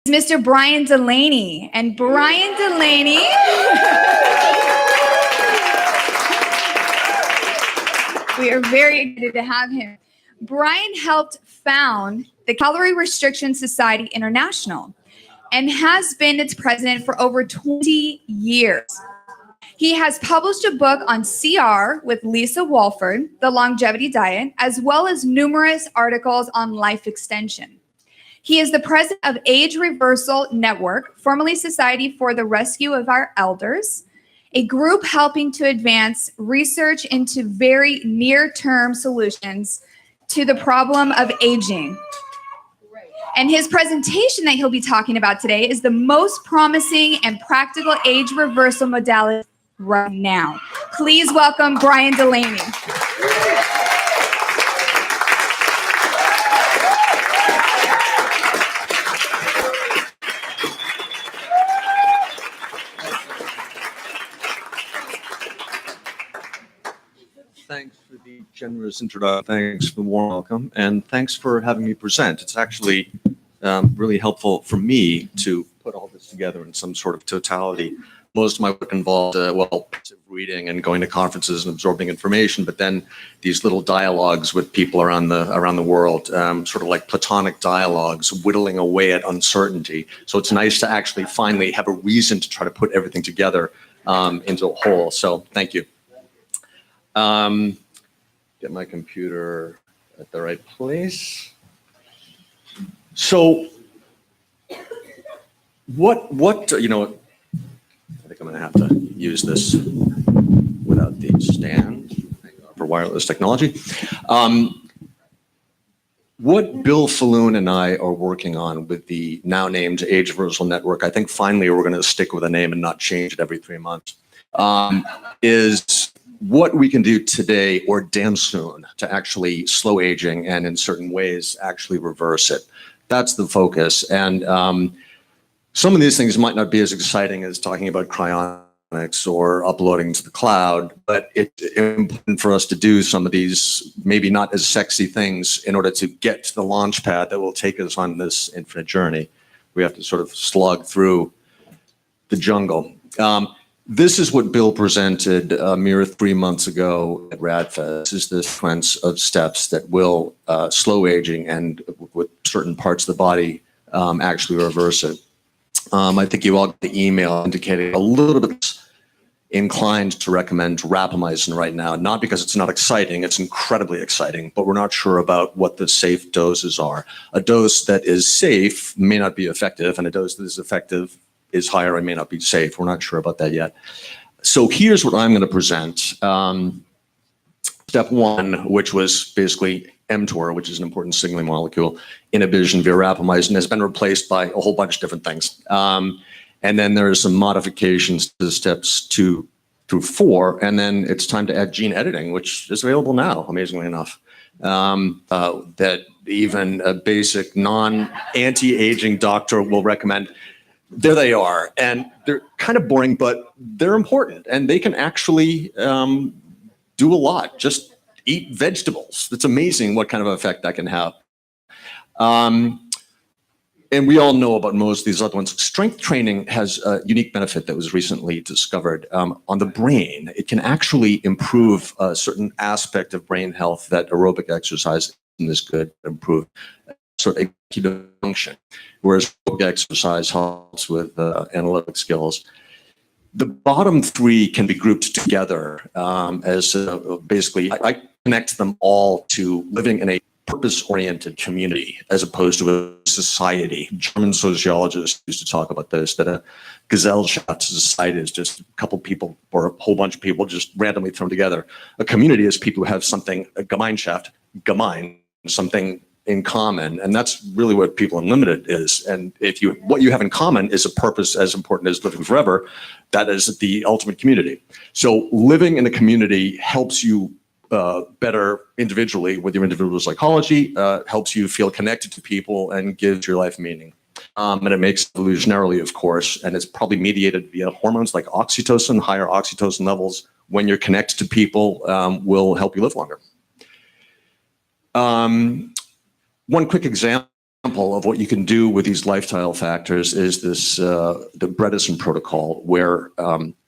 Mr. Brian Delaney. And Brian Delaney we are very excited to have him. Brian helped found the Calorie Restriction Society International and has been its president for over 20 years. He has published a book on CR with Lisa Walford, The Longevity Diet, as well as numerous articles on life extension. He is the president of Age Reversal Network, formerly Society for the Rescue of Our Elders, a group helping to advance research into very near-term solutions to the problem of aging. And his presentation that he'll be talking about today is the most promising and practical age reversal modality right now. Please welcome Brian Delaney. Thanks for the generous introduction. Thanks for the warm welcome, and thanks for having me present. It's actually really helpful for me to put all this together in some sort of totality. Most of my work involved, passive reading and going to conferences and absorbing information, but then these little dialogues with people around the world, sort of like platonic dialogues, whittling away at uncertainty. So it's nice to actually finally have a reason to try to put everything together into a whole. So thank you. Get my computer at the right place. So what you know, I think I'm going to have to use this without the stand for wireless technology. What Bill Falloon and I are working on with the now named Age Reversal Network, I think finally we're going to stick with a name and not change it every 3 months, is what we can do today or damn soon to actually slow aging and in certain ways actually reverse it. That's the focus. And some of these things might not be as exciting as talking about cryonics or uploading to the cloud, but it's important for us to do some of these maybe not as sexy things in order to get to the launch pad that will take us on this infinite journey. We have to sort of slog through the jungle. This is what Bill presented a mere 3 months ago at RADFest. This is the sequence of steps that will slow aging and with certain parts of the body actually reverse it. I think you all got the email indicating a little bit inclined to recommend rapamycin right now, not because it's not exciting, it's incredibly exciting, but we're not sure about what the safe doses are. A dose that is safe may not be effective, and a dose that is effective is higher and may not be safe. We're not sure about that yet. So here's what I'm going to present. Step one, which was basically mTOR, which is an important signaling molecule, inhibition via rapamycin, has been replaced by a whole bunch of different things. And then there are some modifications to steps 2 through 4, and then it's time to add gene editing, which is available now, amazingly enough. That even a basic non-anti-aging doctor will recommend. There they are, and they're kind of boring, but they're important, and they can actually do a lot. Just eat vegetables. It's amazing what kind of effect that can have. And we all know about most of these other ones. Strength training has a unique benefit that was recently discovered on the brain. It can actually improve a certain aspect of brain health that aerobic exercise is good to improve. Sort of executive function, whereas exercise helps with analytic skills. The bottom 3 can be grouped together as basically I connect them all to living in a purpose-oriented community as opposed to a society. German sociologists used to talk about this, that a Gesellschaft society is just a couple people or a whole bunch of people just randomly thrown together. A community is people who have something, a Gemeinschaft, gemein, something in common, and that's really what People Unlimited is. And if what you have in common is a purpose as important as living forever, that is the ultimate community. So living in a community helps you better individually with your individual psychology, helps you feel connected to people and gives your life meaning. And it makes evolutionarily, of course, and it's probably mediated via hormones like oxytocin. Higher oxytocin levels when you're connected to people will help you live longer. One quick example example of what you can do with these lifestyle factors is this the Bredesen protocol, where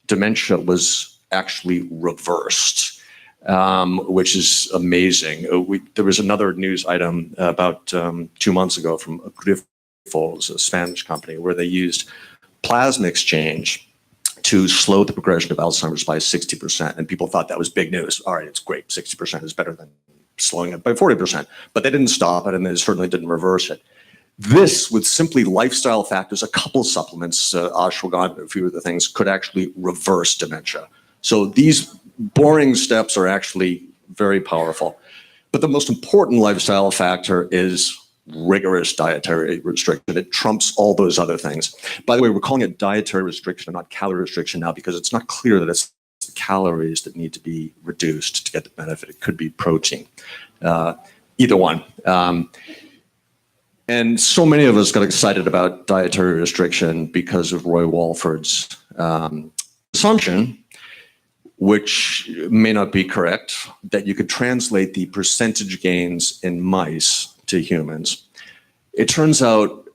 dementia was actually reversed, which is amazing. There was another news item about 2 months ago from Grifols, a Spanish company, where they used plasma exchange to slow the progression of Alzheimer's by 60%. And people thought that was big news. All right, it's great. 60% is better than slowing it by 40%. But they didn't stop it, and they certainly didn't reverse it. This, with simply lifestyle factors, a couple supplements, ashwagandha, a few of the things, could actually reverse dementia. So these boring steps are actually very powerful. But the most important lifestyle factor is rigorous dietary restriction. It trumps all those other things. By the way, we're calling it dietary restriction and not calorie restriction now, because it's not clear that it's the calories that need to be reduced to get the benefit. It could be protein, either one. And so many of us got excited about dietary restriction because of Roy Walford's assumption, which may not be correct, that you could translate the percentage gains in mice to humans. It turns out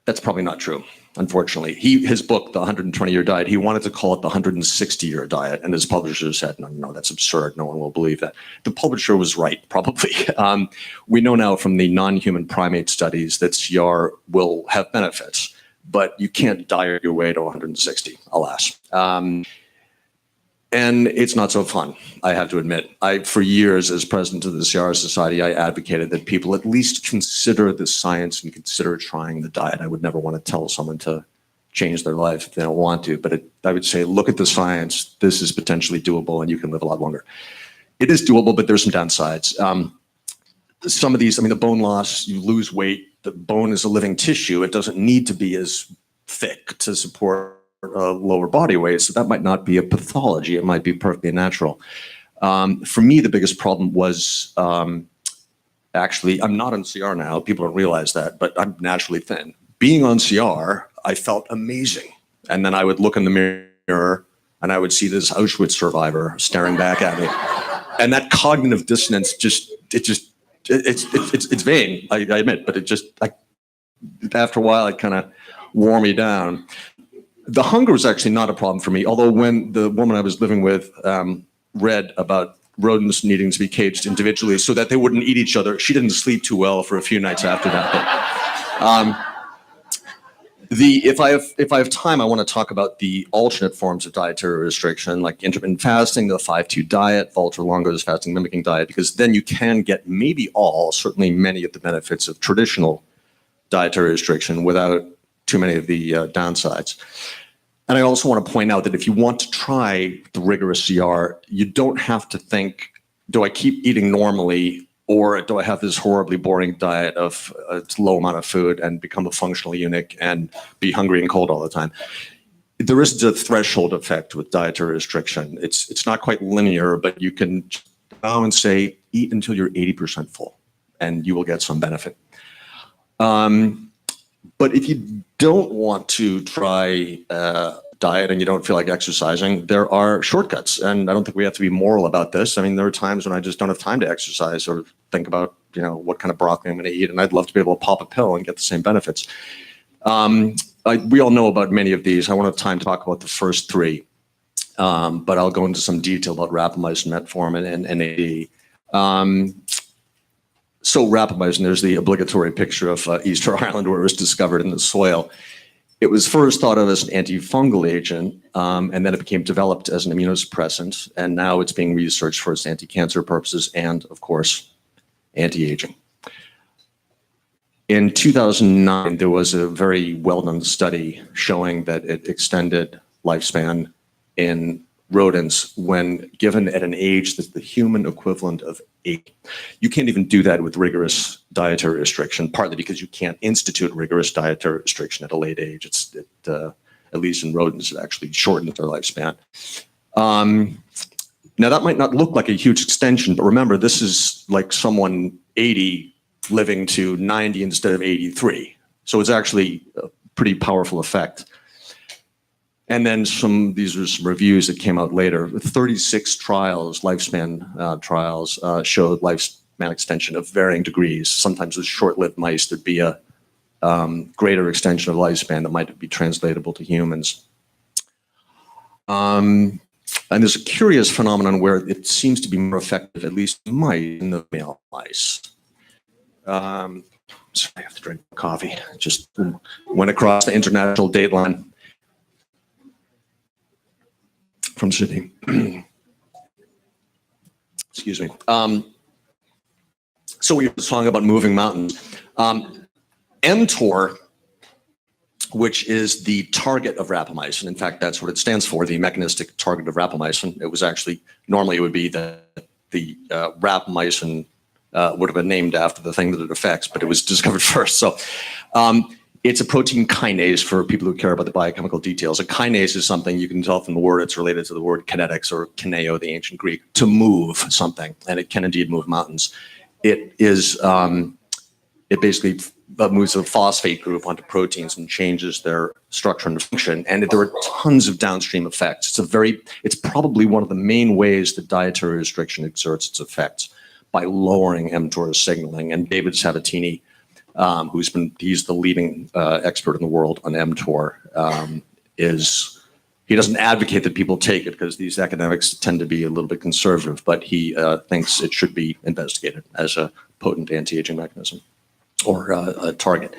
that's probably not true, unfortunately. His book, The 120-Year Diet, he wanted to call it the 160-year diet, and his publisher said, no, that's absurd. No one will believe that. The publisher was right, probably. We know now from the non-human primate studies that CR will have benefits, but you can't diet your way to 160, alas. And it's not so fun, I have to admit. For years, as president of the CR Society, I advocated that people at least consider the science and consider trying the diet. I would never want to tell someone to change their life if they don't want to, but I would say, look at the science. This is potentially doable, and you can live a lot longer. It is doable, but there's some downsides. Some of these, the bone loss, you lose weight. The bone is a living tissue. It doesn't need to be as thick to support lower body weight, so that might not be a pathology. It might be perfectly natural. For me, the biggest problem was actually, I'm not on CR now. People don't realize that, but I'm naturally thin. Being on CR, I felt amazing. And then I would look in the mirror and I would see this Auschwitz survivor staring back at me. And that cognitive dissonance it's vain, I admit, but after a while, it kind of wore me down. The hunger was actually not a problem for me, although when the woman I was living with read about rodents needing to be caged individually so that they wouldn't eat each other, she didn't sleep too well for a few nights after that. If I have time, I want to talk about the alternate forms of dietary restriction, like intermittent fasting, the 5-2 diet, Walter Longo's fasting mimicking diet, because then you can get maybe certainly many of the benefits of traditional dietary restriction without too many of the downsides. And I also want to point out that if you want to try the rigorous CR, you don't have to think, do I keep eating normally, or do I have this horribly boring diet of a low amount of food and become a functional eunuch and be hungry and cold all the time? There is a threshold effect with dietary restriction. It's not quite linear, but you can go and say, eat until you're 80% full, and you will get some benefit. But if you don't want to try diet and you don't feel like exercising, there are shortcuts. And I don't think we have to be moral about this. There are times when I just don't have time to exercise or think about, what kind of broccoli I'm going to eat. And I'd love to be able to pop a pill and get the same benefits. We all know about many of these. I won't have time to talk about the first three, but I'll go into some detail about rapamycin, metformin, and NAD. So rapamycin, there's the obligatory picture of Easter Island where it was discovered in the soil. It was first thought of as an antifungal agent, and then it became developed as an immunosuppressant, and now it's being researched for its anti-cancer purposes and, of course, anti-aging. In 2009, there was a very well-known study showing that it extended lifespan in rodents when given at an age that's the human equivalent of 8. You can't even do that with rigorous dietary restriction, partly because you can't institute rigorous dietary restriction at a late age. At least in rodents, it actually shortens their lifespan. Now, that might not look like a huge extension, but remember, this is like someone 80 living to 90 instead of 83. So it's actually a pretty powerful effect. And then these are some reviews that came out later. 36 trials, lifespan trials, showed lifespan extension of varying degrees. Sometimes with short-lived mice, there'd be a greater extension of lifespan that might be translatable to humans. And there's a curious phenomenon where it seems to be more effective, at least in mice, in the male mice. Sorry, I have to drink coffee. Just went across the international date line from Sydney. Excuse me. So we were talking about moving mountains. mTOR, which is the target of rapamycin. In fact, that's what it stands for, the mechanistic target of rapamycin. It was actually, normally it would be the rapamycin would have been named after the thing that it affects, but it was discovered first. So it's a protein kinase for people who care about the biochemical details. A kinase is something you can tell from the word, it's related to the word kinetics or kineo, the ancient Greek, to move something, and it can indeed move mountains. It is, it basically moves a phosphate group onto proteins and changes their structure and function. And there are tons of downstream effects. It's probably one of the main ways that dietary restriction exerts its effects, by lowering mTOR signaling. And David Sabatini, he's the leading expert in the world on mTOR, he doesn't advocate that people take it because these academics tend to be a little bit conservative, but he thinks it should be investigated as a potent anti-aging mechanism or a target.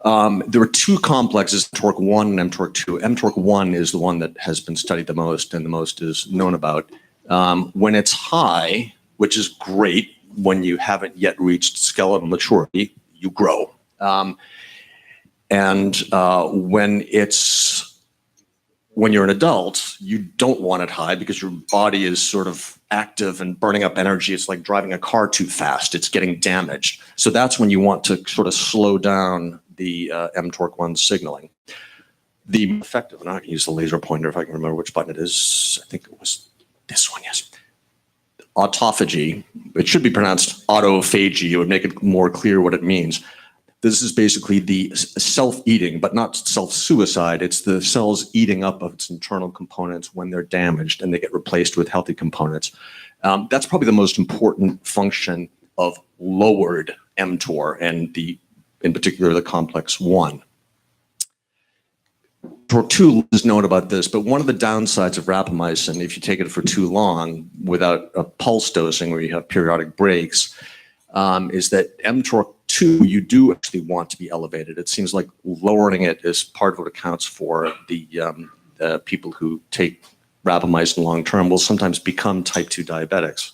There are two complexes, mTORC1 and mTORC2. mTORC1 is the one that has been studied the most and the most is known about. When it's high, which is great when you haven't yet reached skeletal maturity, you grow. When you're an adult, you don't want it high because your body is sort of active and burning up energy. It's like driving a car too fast. It's getting damaged. So that's when you want to sort of slow down the mTORC1 signaling. The effective, and I can use the laser pointer if I can remember which button it is. I think it was this one, yes. Autophagy, it should be pronounced autophagy. It would make it more clear what it means. This is basically the self-eating, but not self-suicide. It's the cells eating up of its internal components when they're damaged and they get replaced with healthy components. That's probably the most important function of lowered mTOR and in particular, the complex 1. mTOR2 is known about this, but one of the downsides of rapamycin, if you take it for too long without a pulse dosing where you have periodic breaks, is that mTOR2 you do actually want to be elevated. It seems like lowering it is part of what accounts for the people who take rapamycin long term will sometimes become type 2 diabetics.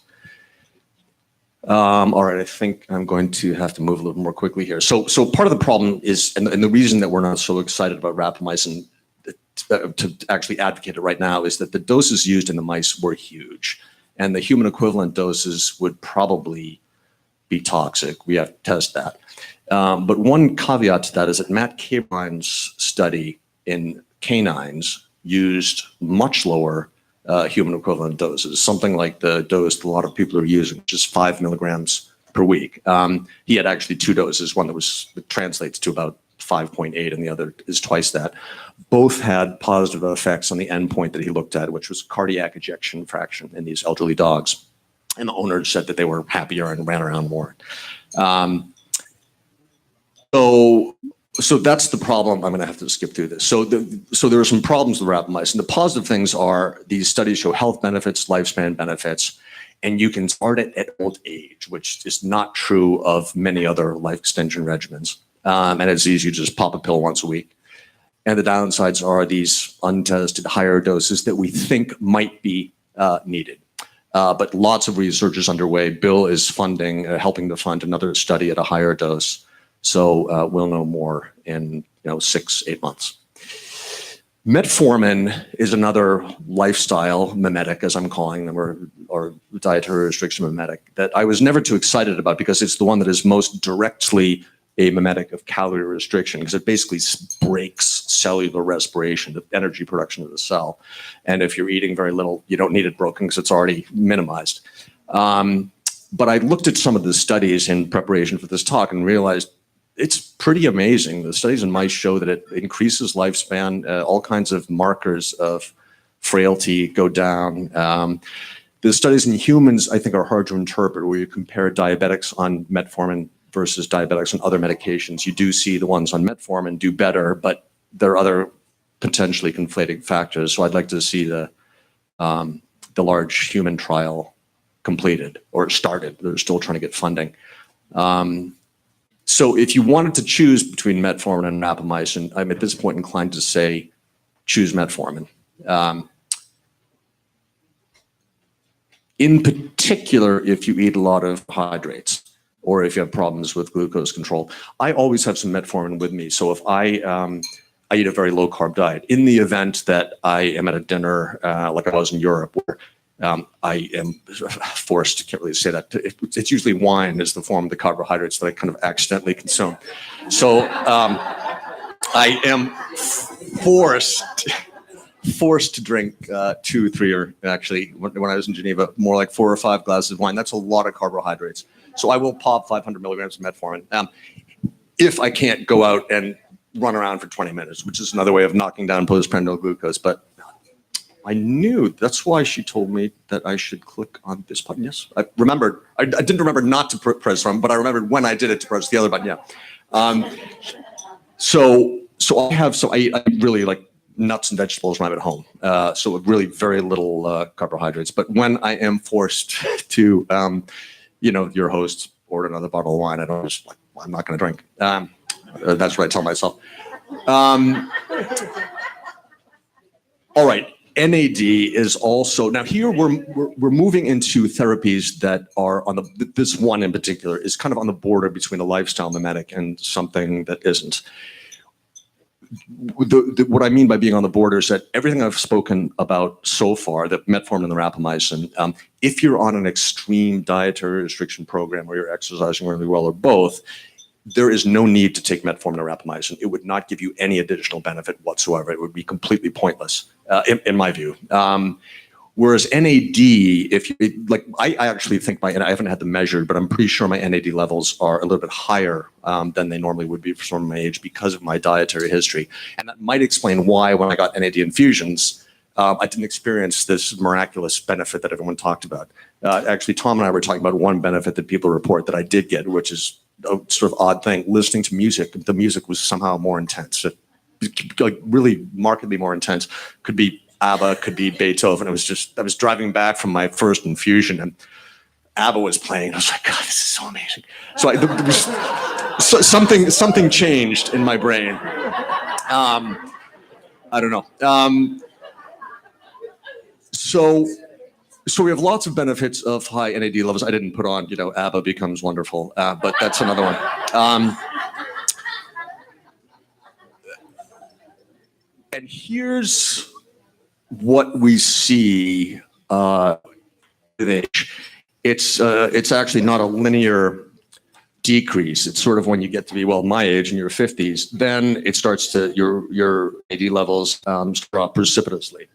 All right, I think I'm going to have to move a little more quickly here. So part of the problem is, and the reason that we're not so excited about rapamycin to actually advocate it right now is that the doses used in the mice were huge, and the human equivalent doses would probably be toxic. We have to test that. But one caveat to that is that Matt Cabrine's study in canines used much lower human equivalent doses, something like the dose that a lot of people are using, which is 5 milligrams per week. He had actually two doses, one that translates to about 5.8 and the other is twice that. Both had positive effects on the endpoint that he looked at, which was cardiac ejection fraction in these elderly dogs. And the owners said that they were happier and ran around more. So that's the problem. I'm going to have to skip through this. So there are some problems with rapamycin. The positive things are these studies show health benefits, lifespan benefits, and you can start it at old age, which is not true of many other life extension regimens. And it's easy to just pop a pill once a week. And the downsides are these untested higher doses that we think might be needed. But lots of research is underway. Bill is funding, helping to fund another study at a higher dose. So we'll know more in 6-8 months. Metformin is another lifestyle mimetic, as I'm calling them, or dietary restriction mimetic, that I was never too excited about because it's the one that is most directly a mimetic of calorie restriction, because it basically breaks cellular respiration, the energy production of the cell. And if you're eating very little, you don't need it broken because it's already minimized. But I looked at some of the studies in preparation for this talk and realized it's pretty amazing. The studies in mice show that it increases lifespan, all kinds of markers of frailty go down. The studies in humans, I think, are hard to interpret, where you compare diabetics on metformin versus diabetics on other medications. You do see the ones on metformin do better, but there are other potentially conflating factors. So I'd like to see the large human trial completed or started. They're still trying to get funding. So if you wanted to choose between metformin and rapamycin, I'm at this point inclined to say choose metformin. In particular, if you eat a lot of carbohydrates or if you have problems with glucose control. I always have some metformin with me. So if I eat a very low carb diet, in the event that I am at a dinner like I was in Europe, where I am forced, can't really say that, it's usually wine is the form of the carbohydrates that I kind of accidentally consume. So I am forced to drink 2, 3, or actually when I was in Geneva, more like 4 or 5 glasses of wine. That's a lot of carbohydrates. So I will pop 500 milligrams of metformin if I can't go out and run around for 20 minutes, which is another way of knocking down postprandial glucose. But I knew, that's why she told me that I should click on this button. Yes, I remembered. I didn't remember not to press one, but I remembered when I did it to press the other button. Yeah. So I really like nuts and vegetables when I'm at home. So really very little carbohydrates. But when I am forced to, your host ordered another bottle of wine, I don't just like, well, I'm not going to drink. That's what I tell myself. All right. NAD is also, now here we're moving into therapies that are on this one in particular is kind of on the border between a lifestyle mimetic and something that isn't. What I mean by being on the border is that everything I've spoken about so far, the metformin and the rapamycin, if you're on an extreme dietary restriction program or you're exercising really well or both, there is no need to take metformin or rapamycin. It would not give you any additional benefit whatsoever. It would be completely pointless, in my view. Whereas NAD, I actually think and I haven't had them measured, but I'm pretty sure my NAD levels are a little bit higher than they normally would be for someone my age because of my dietary history. And that might explain why when I got NAD infusions, I didn't experience this miraculous benefit that everyone talked about. Actually, Tom and I were talking about one benefit that people report that I did get, which is a sort of odd thing. Listening to music, the music was somehow more intense. Like really markedly more intense. Could be ABBA, could be Beethoven. I was driving back from my first infusion and ABBA was playing. I was like, God, this is so amazing. So there was something changed in my brain. I don't know. So we have lots of benefits of high NAD levels. I didn't put on, ABBA becomes wonderful, but that's another one. And here's what we see with age. It's actually not a linear decrease. It's sort of when you get to be, my age in your 50s, then it starts to, your NAD levels drop precipitously.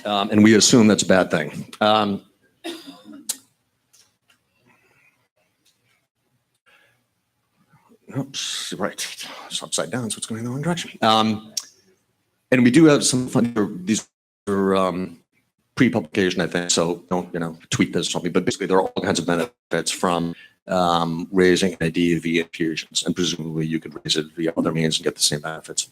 And we assume that's a bad thing. Oops, right. It's upside down, so it's going in the wrong direction. And we do have some fun. These are pre-publication, I think, so don't tweet this or something. But basically, there are all kinds of benefits from raising NAD via infusions, and presumably you could raise it via other means and get the same benefits.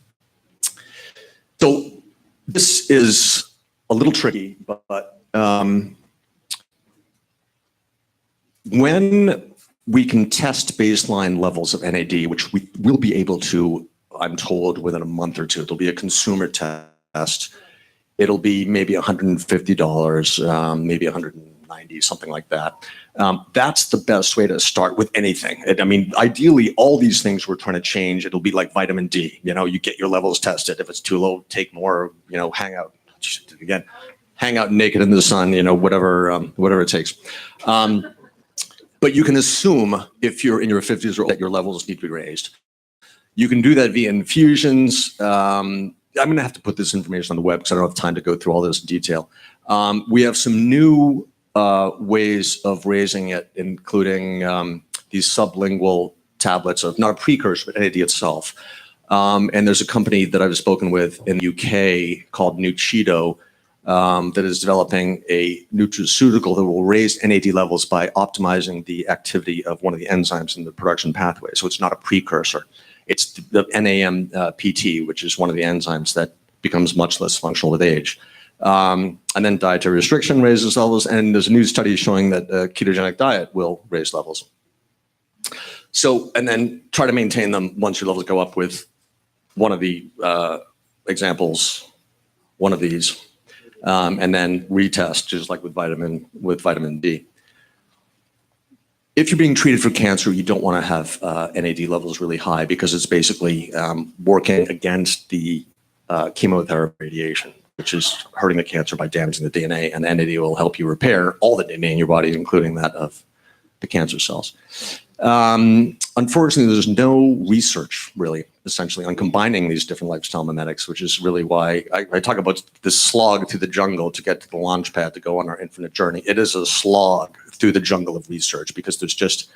So this is a little tricky, but when we can test baseline levels of NAD, which we will be able to, I'm told, within a month or two. It'll be a consumer test. It'll be maybe $150, maybe $190, something like that. That's the best way to start with anything. I mean, ideally, all these things we're trying to change. It'll be like vitamin D. You get your levels tested. If it's too low, take more. Hang out again, hang out naked in the sun. Whatever it takes. But you can assume if you're in your 50s or older that your levels need to be raised. You can do that via infusions. I'm going to have to put this information on the web because I don't have time to go through all this in detail. We have some new ways of raising it, including these sublingual tablets of not a precursor, but NAD itself. And there's a company that I've spoken with in the UK called Nuchido that is developing a nutraceutical that will raise NAD levels by optimizing the activity of one of the enzymes in the production pathway. So it's not a precursor. It's the NAMPT, which is one of the enzymes that becomes much less functional with age. And then dietary restriction raises levels, and there's a new study showing that a ketogenic diet will raise levels. So, and then try to maintain them once your levels go up with one of the examples, one of these, and then retest, just like with vitamin D. If you're being treated for cancer, you don't want to have NAD levels really high because it's basically working against the chemotherapy radiation, which is hurting the cancer by damaging the DNA, and NAD will help you repair all the DNA in your body, including that of the cancer cells. Unfortunately, there's no research really, essentially, on combining these different lifestyle mimetics, which is really why I talk about this slog through the jungle to get to the launch pad to go on our infinite journey. It is a slog through the jungle of research because there's just,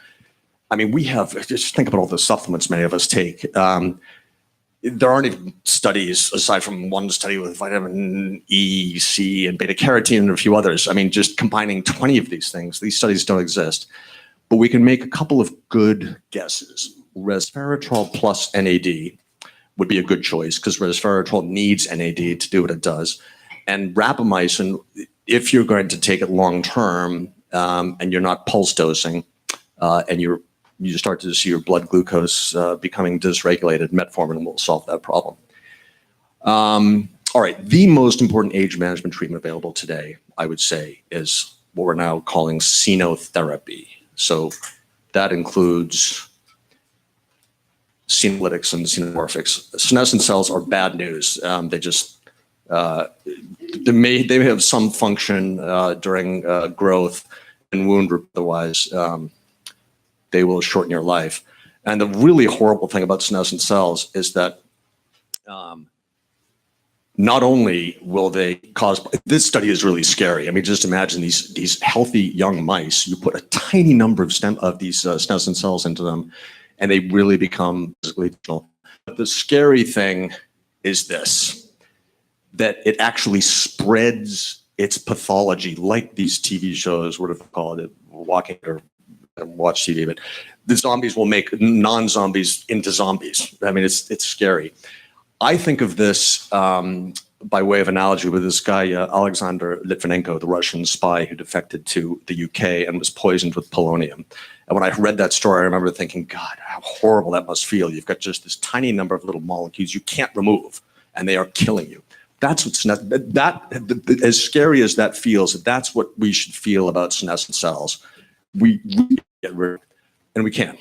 I mean, just think about all the supplements many of us take. There aren't even studies, aside from one study with vitamin E, C, and beta carotene, and a few others. I mean, just combining 20 of these things, these studies don't exist. But we can make a couple of good guesses. Resveratrol plus NAD would be a good choice because resveratrol needs NAD to do what it does. And rapamycin, if you're going to take it long term and you're not pulse dosing and you start to see your blood glucose becoming dysregulated, metformin will solve that problem. All right, the most important age management treatment available today, I would say, is what we're now calling senotherapy. So that includes senolytics and xenomorphics. Senescent cells are bad news. They may have some function during growth and wound, otherwise they will shorten your life. And the really horrible thing about senescent cells is that not only will they cause, this study is really scary. I mean, just imagine these healthy young mice, you put a tiny number of these senescent cells into them, and they really become physically lethal. But the scary thing is this, that it actually spreads its pathology, like these TV shows would have called it, walking or watch TV, but the zombies will make non-zombies into zombies. I mean, it's scary. I think of this by way of analogy with this guy, Alexander Litvinenko, the Russian spy who defected to the UK and was poisoned with polonium. And when I read that story, I remember thinking, God, how horrible that must feel. You've got just this tiny number of little molecules you can't remove, and they are killing you. That's what's as scary as that feels. That's what we should feel about senescent cells. We get rid of it, and we can.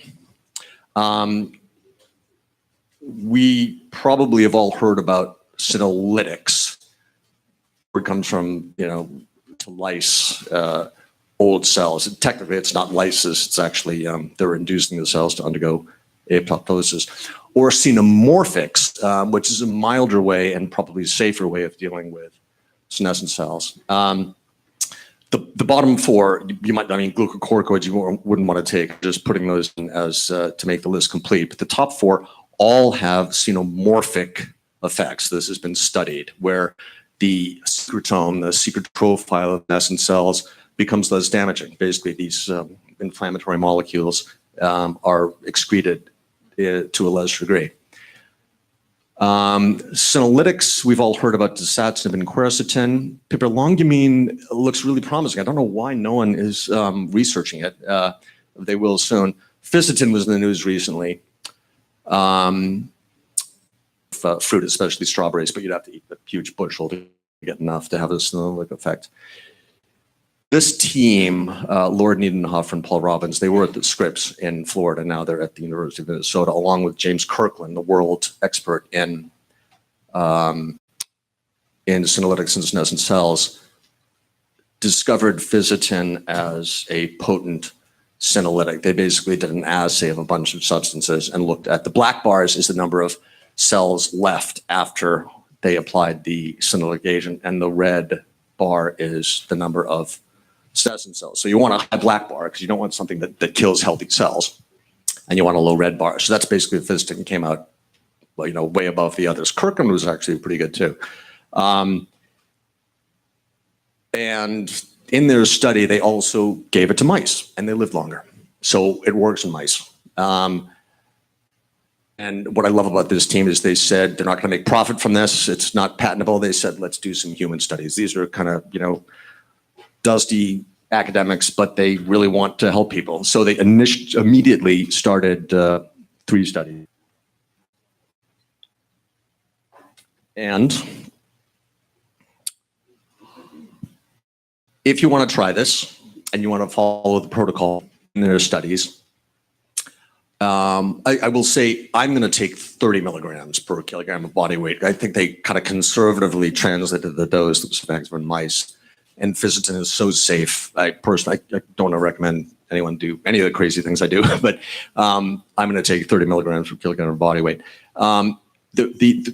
We probably have all heard about senolytics, where it comes from, to lyse old cells. Technically, it's not lysis. It's actually they're inducing the cells to undergo apoptosis. Or xenomorphics, which is a milder way and probably safer way of dealing with senescent cells. The bottom four, glucocorticoids you wouldn't want to take, just putting those in as to make the list complete. But the top four all have xenomorphic effects. This has been studied, where the secretome, the secret profile of senescent cells, becomes less damaging. Basically, these inflammatory molecules are excreted to a lesser degree. Senolytics, we've all heard about dasatinib and quercetin. Piperlongumine looks really promising. I don't know why no one is researching it. They will soon. Fisetin was in the news recently. Fruit, especially strawberries, but you'd have to eat a huge bushel to get enough to have a senolytic effect. This team, Lord Niedenhofer and Paul Robbins, they were at the Scripps in Florida. Now they're at the University of Minnesota, along with James Kirkland, the world expert in senolytics and senescent cells, discovered Fisetin as a potent senolytic. They basically did an assay of a bunch of substances and looked at the black bars is the number of cells left after they applied the senolytic agent, and the red bar is the number of senescent cells. So you want a high black bar because you don't want something that kills healthy cells, and you want a low red bar. So that's basically the Fisetin came out, way above the others. Kirkland was actually pretty good too. And in their study, they also gave it to mice, and they lived longer. So it works in mice. And what I love about this team is they said they're not going to make profit from this. It's not patentable. They said, let's do some human studies. These are kind of, dusty academics, but they really want to help people. So they immediately started 3 studies. And if you want to try this and you want to follow the protocol in their studies, I will say I'm going to take 30 milligrams per kilogram of body weight. I think they kind of conservatively translated the dose that was effective in mice. And Fisetin is so safe. I don't want to recommend anyone do any of the crazy things I do, but I'm going to take 30 milligrams per kilogram of body weight. There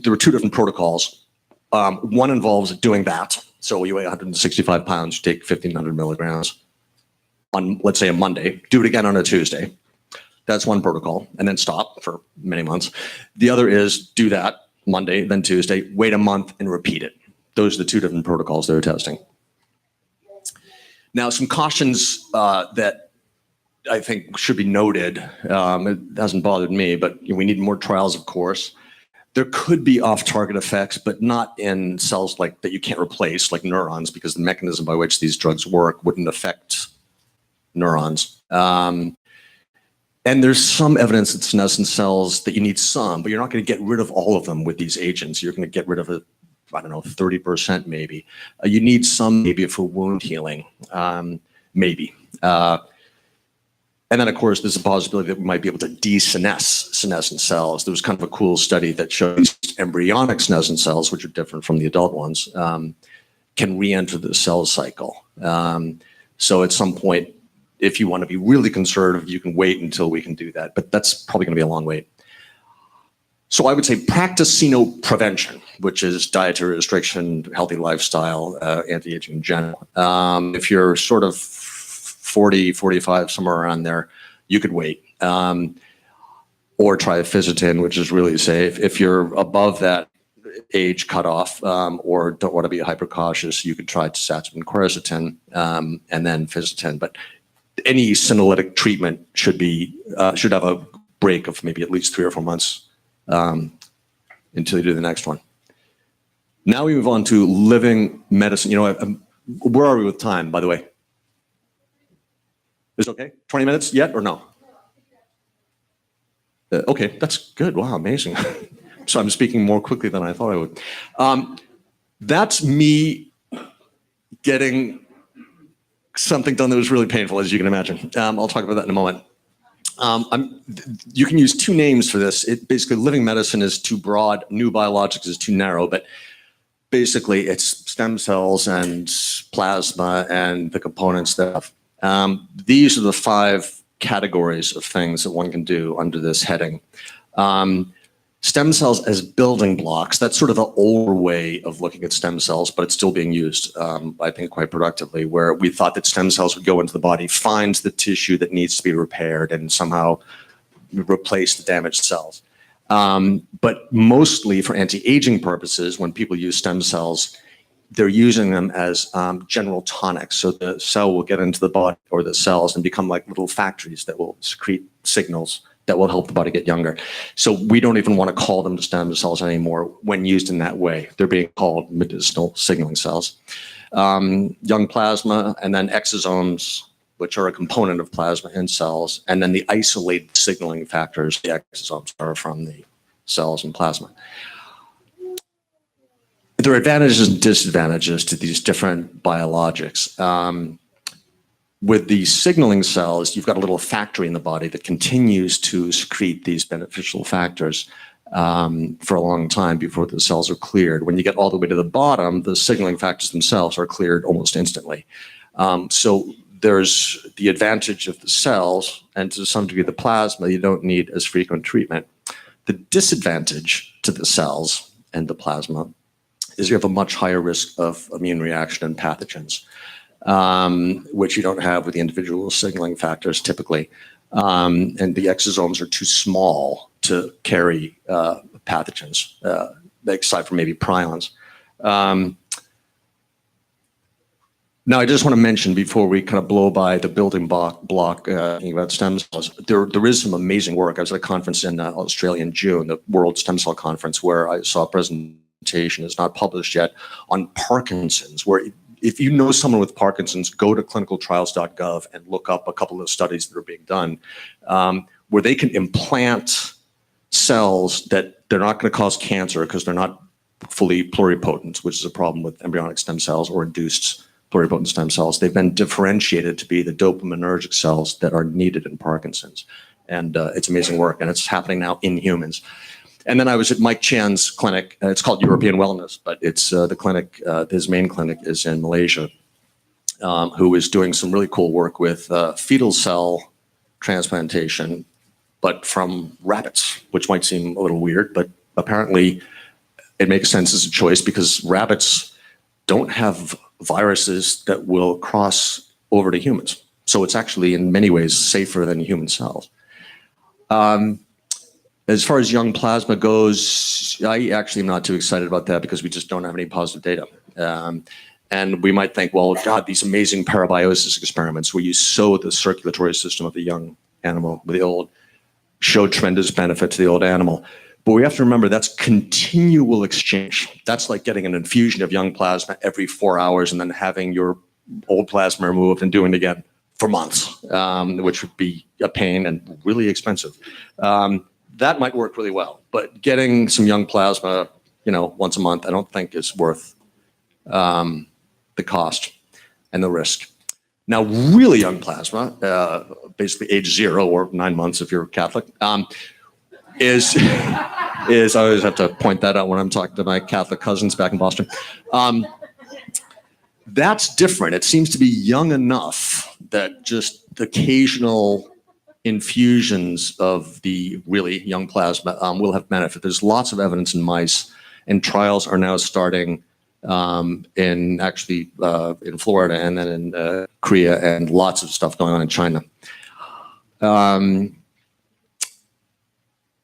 were 2 different protocols. One involves doing that. So you weigh 165 pounds, you take 1,500 milligrams on, let's say, a Monday. Do it again on a Tuesday. That's one protocol, and then stop for many months. The other is do that Monday, then Tuesday, wait a month, and repeat it. Those are the 2 different protocols they were testing. Now, some cautions that I think should be noted. It hasn't bothered me, but we need more trials, of course. There could be off-target effects, but not in cells like that you can't replace, like neurons, because the mechanism by which these drugs work wouldn't affect neurons. And there's some evidence that senescent cells that you need some, but you're not going to get rid of all of them with these agents. You're going to get rid of 30% maybe. You need some maybe for wound healing, maybe. And then, of course, there's a possibility that we might be able to desenesce senescent cells. There was kind of a cool study that shows embryonic senescent cells, which are different from the adult ones, can re-enter the cell cycle. So at some point, if you want to be really conservative, you can wait until we can do that. But that's probably going to be a long wait. So I would say practice xenoprevention, which is dietary restriction, healthy lifestyle, anti-aging in general. If you're sort of 40, 45, somewhere around there, you could wait. Or try Fisetin, which is really safe. If you're above that age cutoff or don't want to be hyper cautious, you could try Tazobactam and quercetin and then Fisetin. But any senolytic treatment should have a break of maybe at least 3 or 4 months until you do the next one. Now we move on to living medicine. Where are we with time, by the way? Is it okay? 20 minutes yet or no? Okay, that's good. Wow, amazing. So I'm speaking more quickly than I thought I would. That's me getting something done that was really painful, as you can imagine. I'll talk about that in a moment. You can use 2 names for this. Basically, living medicine is too broad. New biologics is too narrow. But basically, it's stem cells and plasma and the components thereof. These are the 5 categories of things that one can do under this heading. Stem cells as building blocks, that's sort of the older way of looking at stem cells, but it's still being used, I think, quite productively, where we thought that stem cells would go into the body, find the tissue that needs to be repaired, and somehow replace the damaged cells. But mostly for anti-aging purposes, when people use stem cells, they're using them as general tonics. So the cell will get into the body or the cells and become like little factories that will secrete signals that will help the body get younger. So we don't even want to call them stem cells anymore when used in that way. They're being called medicinal signaling cells. Young plasma, and then exosomes, which are a component of plasma in cells, and then the isolated signaling factors, the exosomes, are from the cells and plasma. There are advantages and disadvantages to these different biologics. With the signaling cells, you've got a little factory in the body that continues to secrete these beneficial factors for a long time before the cells are cleared. When you get all the way to the bottom, the signaling factors themselves are cleared almost instantly. So there's the advantage of the cells, and to some degree the plasma, you don't need as frequent treatment. The disadvantage to the cells and the plasma is you have a much higher risk of immune reaction and pathogens, which you don't have with the individual signaling factors typically. And the exosomes are too small to carry pathogens, aside from maybe prions. Now, I just want to mention before we kind of blow by the building block thinking about stem cells, there is some amazing work. I was at a conference in Australia in June, the World Stem Cell Conference, where I saw a presentation, it's not published yet, on Parkinson's, where if you know someone with Parkinson's, go to clinicaltrials.gov and look up a couple of studies that are being done, where they can implant cells that they're not going to cause cancer because they're not fully pluripotent, which is a problem with embryonic stem cells or induced pluripotent stem cells. They've been differentiated to be the dopaminergic cells that are needed in Parkinson's. And it's amazing work, and it's happening now in humans. And then I was at Mike Chan's clinic. It's called European Wellness, but it's the clinic, his main clinic is in Malaysia, who is doing some really cool work with fetal cell transplantation, but from rabbits, which might seem a little weird, but apparently it makes sense as a choice because rabbits don't have viruses that will cross over to humans. So it's actually in many ways safer than human cells. As far as young plasma goes, I actually am not too excited about that because we just don't have any positive data. And we might think, well, God, these amazing parabiosis experiments where you sow the circulatory system of the young animal with the old show tremendous benefit to the old animal. But we have to remember that's continual exchange. That's like getting an infusion of young plasma every 4 hours and then having your old plasma removed and doing it again for months, which would be a pain and really expensive. That might work really well, but getting some young plasma, once a month, I don't think is worth the cost and the risk. Now, really young plasma, basically age 0 or 9 months if you're Catholic, is I always have to point that out when I'm talking to my Catholic cousins back in Boston. That's different. It seems to be young enough that just occasional infusions of the really young plasma will have benefit. There's lots of evidence in mice, and trials are now starting in Florida and then in Korea, and lots of stuff going on in China.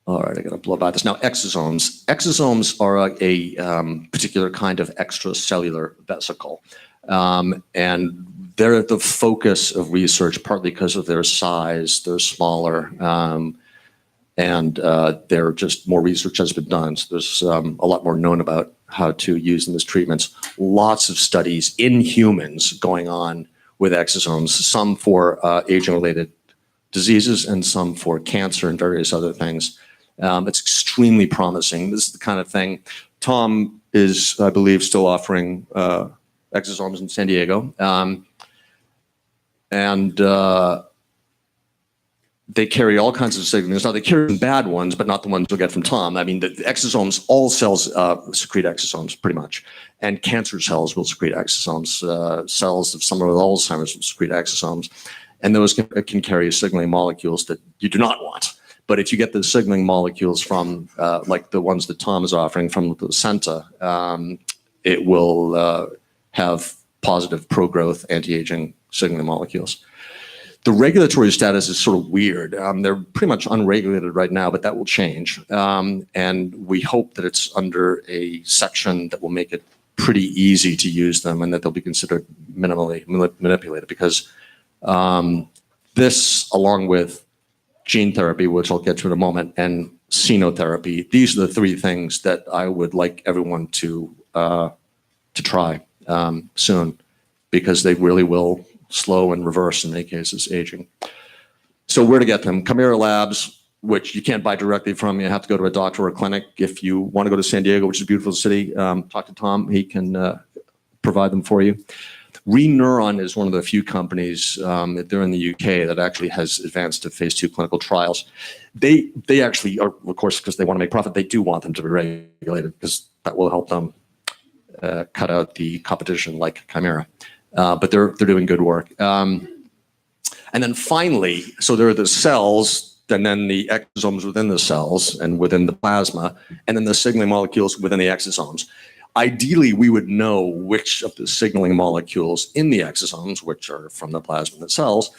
All right, I got to blow by this. Now, exosomes. Exosomes are a particular kind of extracellular vesicle. And they're the focus of research, partly because of their size. They're smaller, and they're just more research has been done. So there's a lot more known about how to use them as treatments. Lots of studies in humans going on with exosomes, some for aging-related diseases and some for cancer and various other things. It's extremely promising. This is the kind of thing. Tom is, I believe, still offering exosomes in San Diego. They carry all kinds of signals. Now, they carry some bad ones, but not the ones you'll get from Tom. I mean, the exosomes, all cells secrete exosomes, pretty much. And cancer cells will secrete exosomes. Cells of someone with Alzheimer's will secrete exosomes. And those can carry signaling molecules that you do not want. But if you get the signaling molecules from, like the ones that Tom is offering from the placenta, it will have positive pro-growth, anti-aging signaling molecules. The regulatory status is sort of weird. They're pretty much unregulated right now, but that will change. And we hope that it's under a section that will make it pretty easy to use them and that they'll be considered minimally manipulated, because this, along with gene therapy, which I'll get to in a moment, and xenotherapy, these are the three things that I would like everyone to try soon, because they really will slow and reverse, in many cases, aging. So where to get them? Chimera Labs, which you can't buy directly from. You have to go to a doctor or a clinic. If you want to go to San Diego, which is a beautiful city, talk to Tom. He can provide them for you. Reneuron is one of the few companies, they're in the UK, that actually has advanced to phase 2 clinical trials. They actually are, of course, because they want to make profit, they do want them to be regulated, because that will help them cut out the competition like Chimera. But they're doing good work. And then finally, so there are the cells, and then the exosomes within the cells and within the plasma, and then the signaling molecules within the exosomes. Ideally, we would know which of the signaling molecules in the exosomes, which are from the plasma and the cells,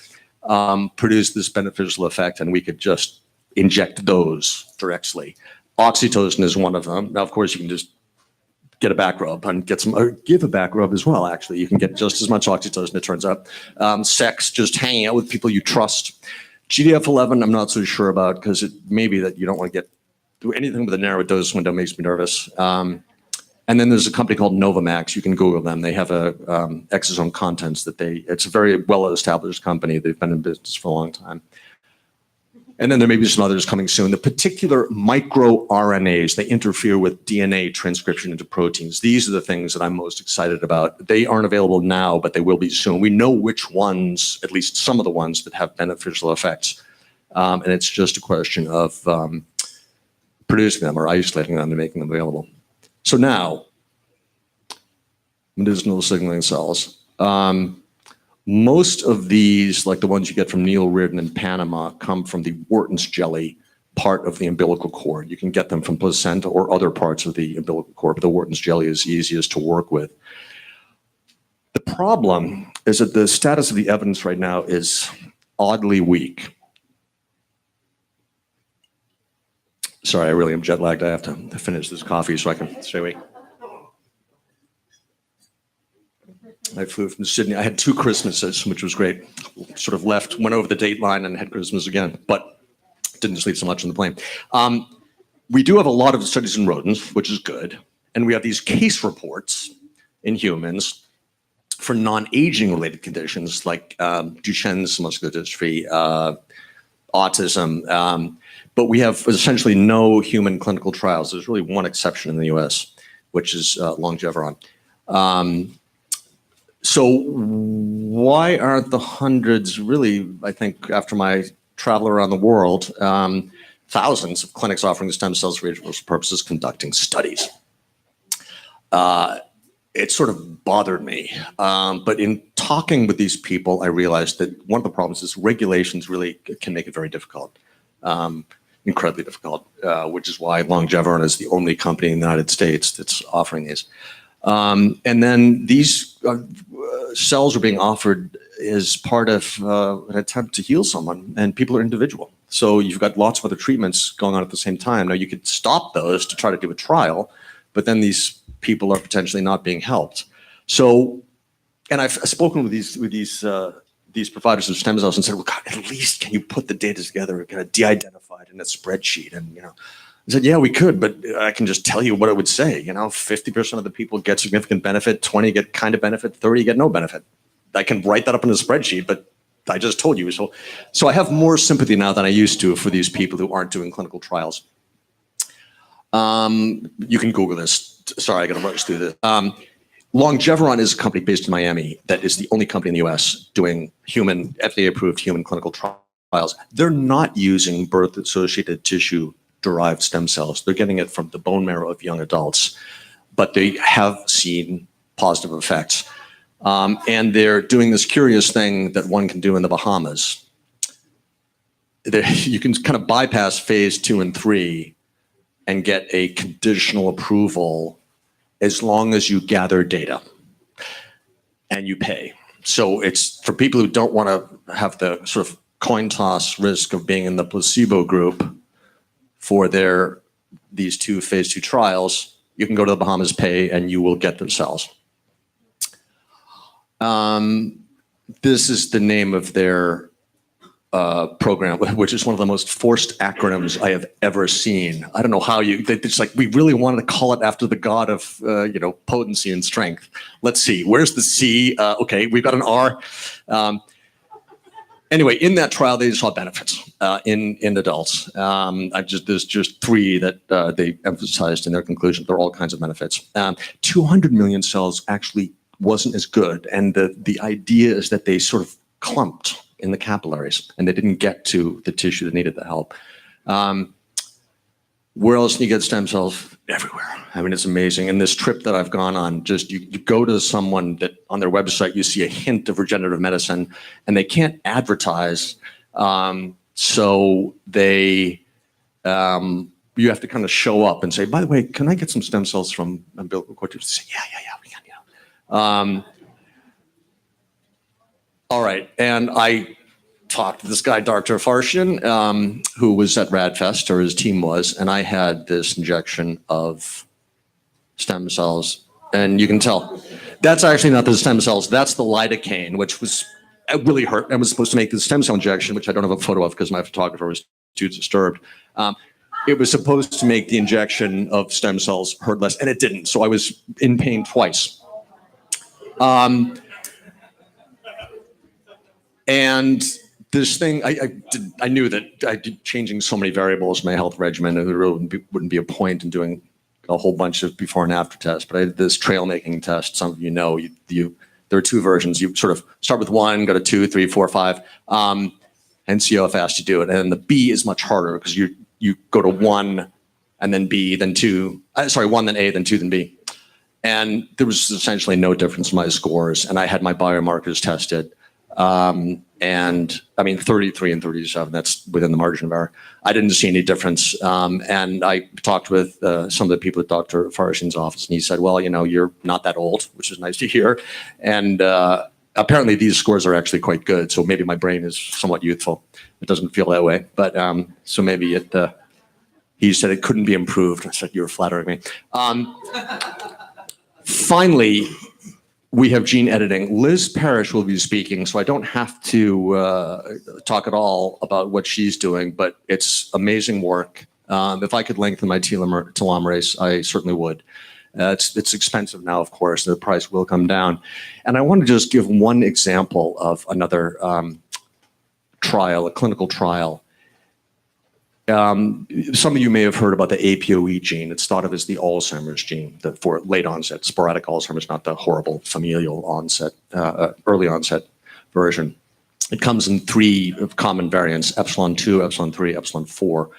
produce this beneficial effect, and we could just inject those directly. Oxytocin is one of them. Now, of course, you can just get a back rub and get some, or give a back rub as well, actually. You can get just as much oxytocin, it turns out. Sex, just hanging out with people you trust. GDF-11, I'm not so sure about because it may be that you don't want to get do anything with a narrow dose window makes me nervous. And then there's a company called Novamax. You can Google them. They have a exosome contents that it's a very well-established company. They've been in business for a long time. And then there may be some others coming soon. The particular microRNAs, they interfere with DNA transcription into proteins. These are the things that I'm most excited about. They aren't available now, but they will be soon. We know which ones, at least some of the ones that have beneficial effects. And it's just a question of producing them or isolating them and making them available. So now, medicinal signaling cells. Most of these, like the ones you get from Neil Reardon in Panama, come from the Wharton's jelly part of the umbilical cord. You can get them from placenta or other parts of the umbilical cord, but the Wharton's jelly is easiest to work with. The problem is that the status of the evidence right now is oddly weak. Sorry, I really am jet lagged. I have to finish this coffee so I can stay awake. I flew from Sydney. I had 2 Christmases, which was great. Sort of left, went over the date line and had Christmas again, but didn't sleep so much on the plane. We do have a lot of studies in rodents, which is good. And we have these case reports in humans for non-aging related conditions like Duchenne's muscular dystrophy, autism, but we have essentially no human clinical trials. There's really one exception in the US, which is Longeveron. So why aren't the hundreds really, I think, after my travel around the world, thousands of clinics offering stem cells for age-reversal purposes conducting studies? It sort of bothered me. But in talking with these people, I realized that one of the problems is regulations really can make it very difficult. Incredibly difficult, which is why Longeveron is the only company in the United States that's offering these. And then these cells are being offered as part of an attempt to heal someone, and people are individual. So you've got lots of other treatments going on at the same time. Now you could stop those to try to do a trial, but then these people are potentially not being helped. So, and I've spoken with these providers of stem cells and said, well, God, at least can you put the data together, kind of de-identified in a spreadsheet? And, I said, yeah, we could, but I can just tell you what it would say. 50% of the people get significant benefit, 20 get kind of benefit, 30 get no benefit. I can write that up in a spreadsheet, but I just told you. So I have more sympathy now than I used to for these people who aren't doing clinical trials. You can Google this. Sorry, I got to rush through this. Longeveron is a company based in Miami that is the only company in the US doing FDA-approved human clinical trials. They're not using birth-associated tissue-derived stem cells. They're getting it from the bone marrow of young adults, but they have seen positive effects. And they're doing this curious thing that one can do in the Bahamas. You can kind of bypass phase 2 and 3 and get a conditional approval as long as you gather data and you pay. So it's for people who don't want to have the sort of coin toss risk of being in the placebo group for these 2 phase 2 trials, you can go to the Bahamas, pay, and you will get the cells. This is the name of their program, which is one of the most forced acronyms I have ever seen. I don't know how it's like, we really wanted to call it after the god of, potency and strength. Let's see, where's the C? Okay, we've got an R. Anyway, in that trial, they saw benefits in adults. There's just 3 that they emphasized in their conclusion. There are all kinds of benefits. 200 million cells actually wasn't as good. And the idea is that they sort of clumped in the capillaries and they didn't get to the tissue that needed the help. Where else can you get stem cells? Everywhere. I mean, it's amazing. And this trip that I've gone on, just you go to someone that on their website, you see a hint of regenerative medicine and they can't advertise. So they, you have to kind of show up and say, by the way, can I get some stem cells from umbilical cord tissue? Say, yeah, we can, all right, and I talked to this guy, Dr. Farshian, who was at RadFest, or his team was, and I had this injection of stem cells. And you can tell. That's actually not the stem cells. That's the lidocaine, which was it really hurt. I was supposed to make the stem cell injection, which I don't have a photo of because my photographer was too disturbed. It was supposed to make the injection of stem cells hurt less, and it didn't. So I was in pain twice. And this thing, I knew that changing so many variables in my health regimen, there really wouldn't be a point in doing a whole bunch of before and after tests. But I did this trail making test. Some of you know, there are two versions. You sort of start with 1, go to 2, 3, 4, 5, and see how fast you do it. And the B is much harder because you go to 1 and then B, then 2. 1, then A, then 2, then B. And there was essentially no difference in my scores. And I had my biomarkers tested. And I mean, 33 and 37, that's within the margin of error. I didn't see any difference. And I talked with some of the people at Dr. Farshin's office, and he said, well, you're not that old, which is nice to hear. And apparently these scores are actually quite good. So maybe my brain is somewhat youthful. It doesn't feel that way. But so maybe he said it couldn't be improved. I said, you're flattering me. Finally, we have gene editing. Liz Parrish will be speaking, so I don't have to talk at all about what she's doing, but it's amazing work. If I could lengthen my telomerase, I certainly would. It's expensive now, of course, the price will come down. And I want to just give one example of another trial, a clinical trial. Some of you may have heard about the APOE gene. It's thought of as the Alzheimer's gene for late onset, sporadic Alzheimer's, not the horrible familial onset, early onset version. It comes in 3 common variants, epsilon 2, epsilon 3, epsilon 4.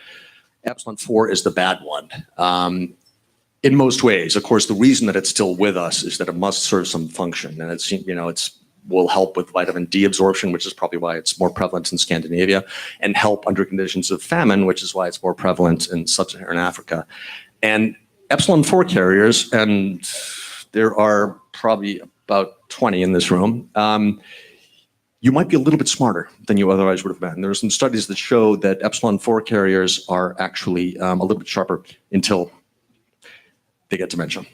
Epsilon 4 is the bad one. In most ways, of course, the reason that it's still with us is that it must serve some function, and it's will help with vitamin D absorption, which is probably why it's more prevalent in Scandinavia, and help under conditions of famine, which is why it's more prevalent in sub-Saharan Africa. And epsilon 4 carriers, and there are probably about 20 in this room, you might be a little bit smarter than you otherwise would have been. There are some studies that show that epsilon 4 carriers are actually a little bit sharper until they get dementia.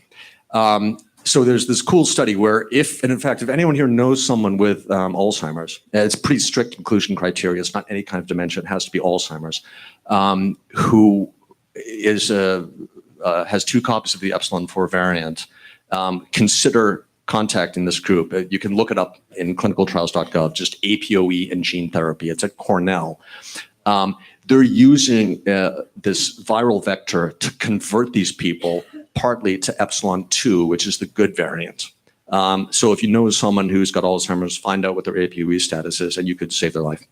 So there's this cool study where if anyone here knows someone with Alzheimer's, it's pretty strict inclusion criteria. It's not any kind of dementia. It has to be Alzheimer's, who has 2 copies of the epsilon 4 variant. Consider contacting this group. You can look it up in clinicaltrials.gov, just APOE and gene therapy. It's at Cornell. They're using this viral vector to convert these people partly to epsilon 2, which is the good variant. So if you know someone who's got Alzheimer's, find out what their APOE status is, and you could save their life.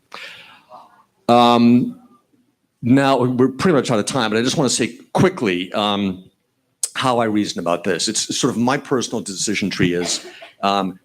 Now, we're pretty much out of time, but I just want to say quickly how I reason about this. It's sort of my personal decision tree is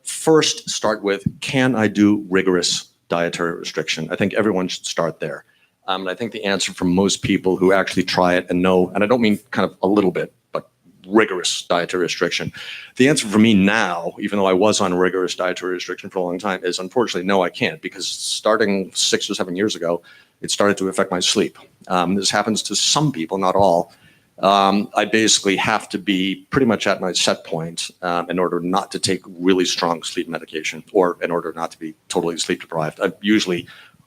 first start with, can I do rigorous dietary restriction? I think everyone should start there. And I think the answer for most people who actually try it and know, and I don't mean kind of a little bit, but rigorous dietary restriction. The answer for me now, even though I was on rigorous dietary restriction for a long time, is unfortunately, no, I can't, because starting 6 or 7 years ago, it started to affect my sleep. This happens to some people, not all. I basically have to be pretty much at my set point in order not to take really strong sleep medication, or in order not to be totally sleep deprived.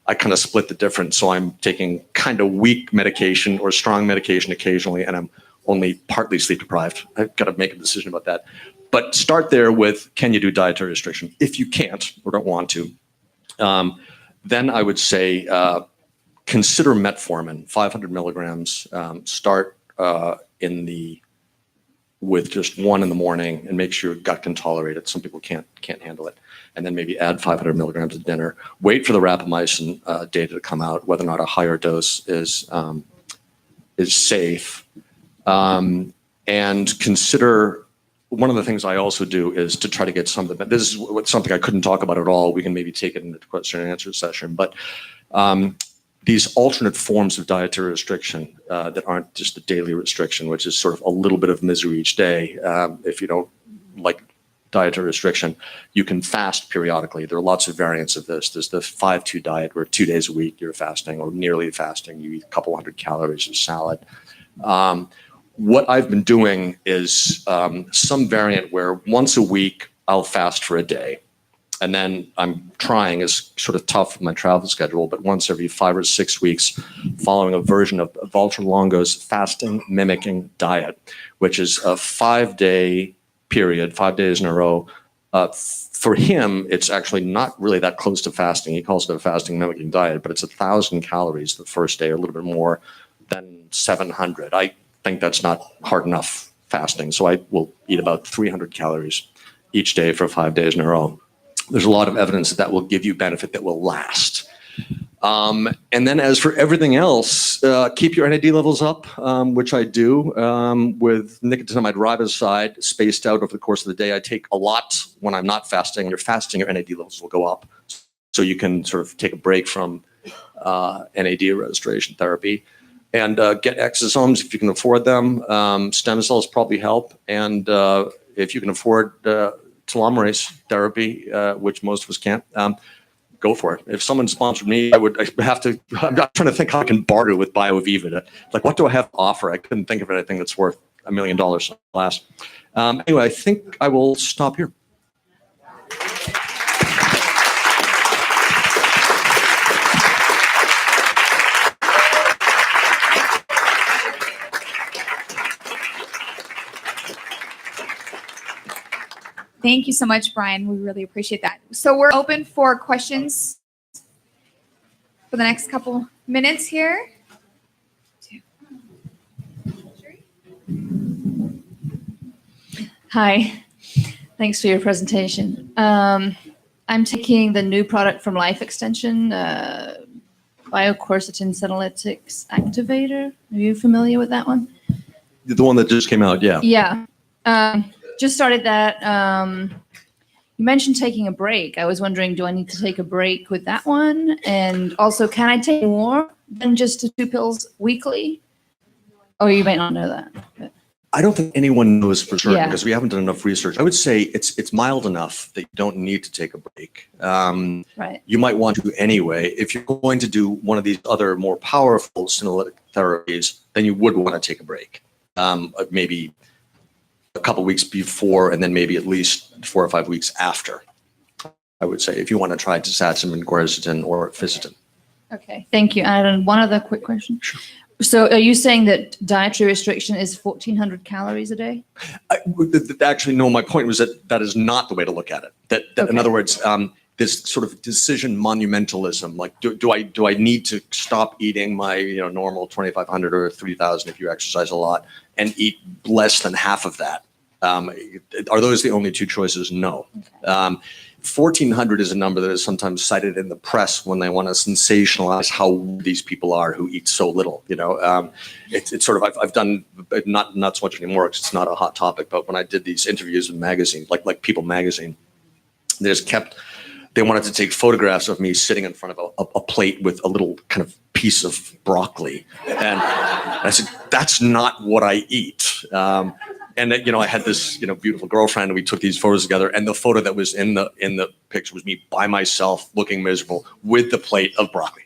I kind of split the difference. So I'm taking kind of weak medication or strong medication occasionally, and I'm only partly sleep deprived. I've got to make a decision about that. But start there with, can you do dietary restriction? If you can't or don't want to, then I would say consider metformin, 500 milligrams. Start with just 1 in the morning, and make sure your gut can tolerate it. Some people can't handle it. And then maybe add 500 milligrams at dinner. Wait for the rapamycin data to come out, whether or not a higher dose is safe. And consider, one of the things I also do is to try to get something, but this is something I couldn't talk about at all. We can maybe take it in the question and answer session, but these alternate forms of dietary restriction that aren't just the daily restriction, which is sort of a little bit of misery each day. If you don't like dietary restriction, you can fast periodically. There are lots of variants of this. There's the 5-2 diet, where 2 days a week you're fasting, or nearly fasting. You eat a couple hundred calories of salad. what I've been doing is some variant where once a week I'll fast for a day. And then I'm trying, is sort of tough with my travel schedule, but once every 5 or 6 weeks, following a version of Walter Longo's fasting mimicking diet, which is a 5-day period, 5 days in a row. For him, it's actually not really that close to fasting. He calls it a fasting mimicking diet, but it's 1,000 calories the first day, or a little bit more than 700. I think that's not hard enough fasting. So I will eat about 300 calories each day for 5 days in a row. There's a lot of evidence that that will give you benefit that will last. And then as for everything else, keep your NAD levels up, which I do with nicotinamide riboside spaced out over the course of the day. I take a lot when I'm not fasting. When you're fasting, your NAD levels will go up. So you can sort of take a break from NAD restoration therapy and get exosomes if you can afford them. Stem cells probably help. And if you can afford telomerase therapy, which most of us can't, go for it. If someone sponsored me, I'm not trying to think how I can barter with BioViva. Like, what do I have to offer? I couldn't think of anything that's worth $1 million last. Anyway, I think I will stop here. Thank you so much, Brian. We really appreciate that. So we're open for questions for the next couple minutes here. Hi, thanks for your presentation. I'm taking the new product from Life Extension, bioquercetin senolytics activator. Are you familiar with that one? The one that just came out, yeah. Yeah. Just started that. You mentioned taking a break. I was wondering, do I need to take a break with that one? And also, can I take more than just 2 pills weekly? Oh, you may not know that. But. I don't think anyone knows for certain Yeah. because we haven't done enough research. I would say it's mild enough that you don't need to take a break. Right. You might want to anyway. If you're going to do one of these other more powerful senolytic therapies, then you would want to take a break. Maybe a couple weeks before, and then maybe at least 4 or 5 weeks after, I would say, if you want to try dasatinib and quercetin or fisetin. Okay, thank you. And one other quick question. Sure. So are you saying that dietary restriction is 1,400 calories a day? Actually, no, my point was that is not the way to look at it. That Okay. In other words, this sort of decision monumentalism, like do I need to stop eating my normal 2,500 or 3,000 if you exercise a lot and eat less than half of that? Are those the only two choices? No. Okay. 1,400 is a number that is sometimes cited in the press when they want to sensationalize how these people are who eat so little. It's sort of I've done not so much anymore because it's not a hot topic. But when I did these interviews in magazines, like People magazine, they wanted to take photographs of me sitting in front of a plate with a little kind of piece of broccoli, and I said that's not what I eat. And I had this beautiful girlfriend, and we took these photos together. And the photo that was in the picture was me by myself, looking miserable, with the plate of broccoli.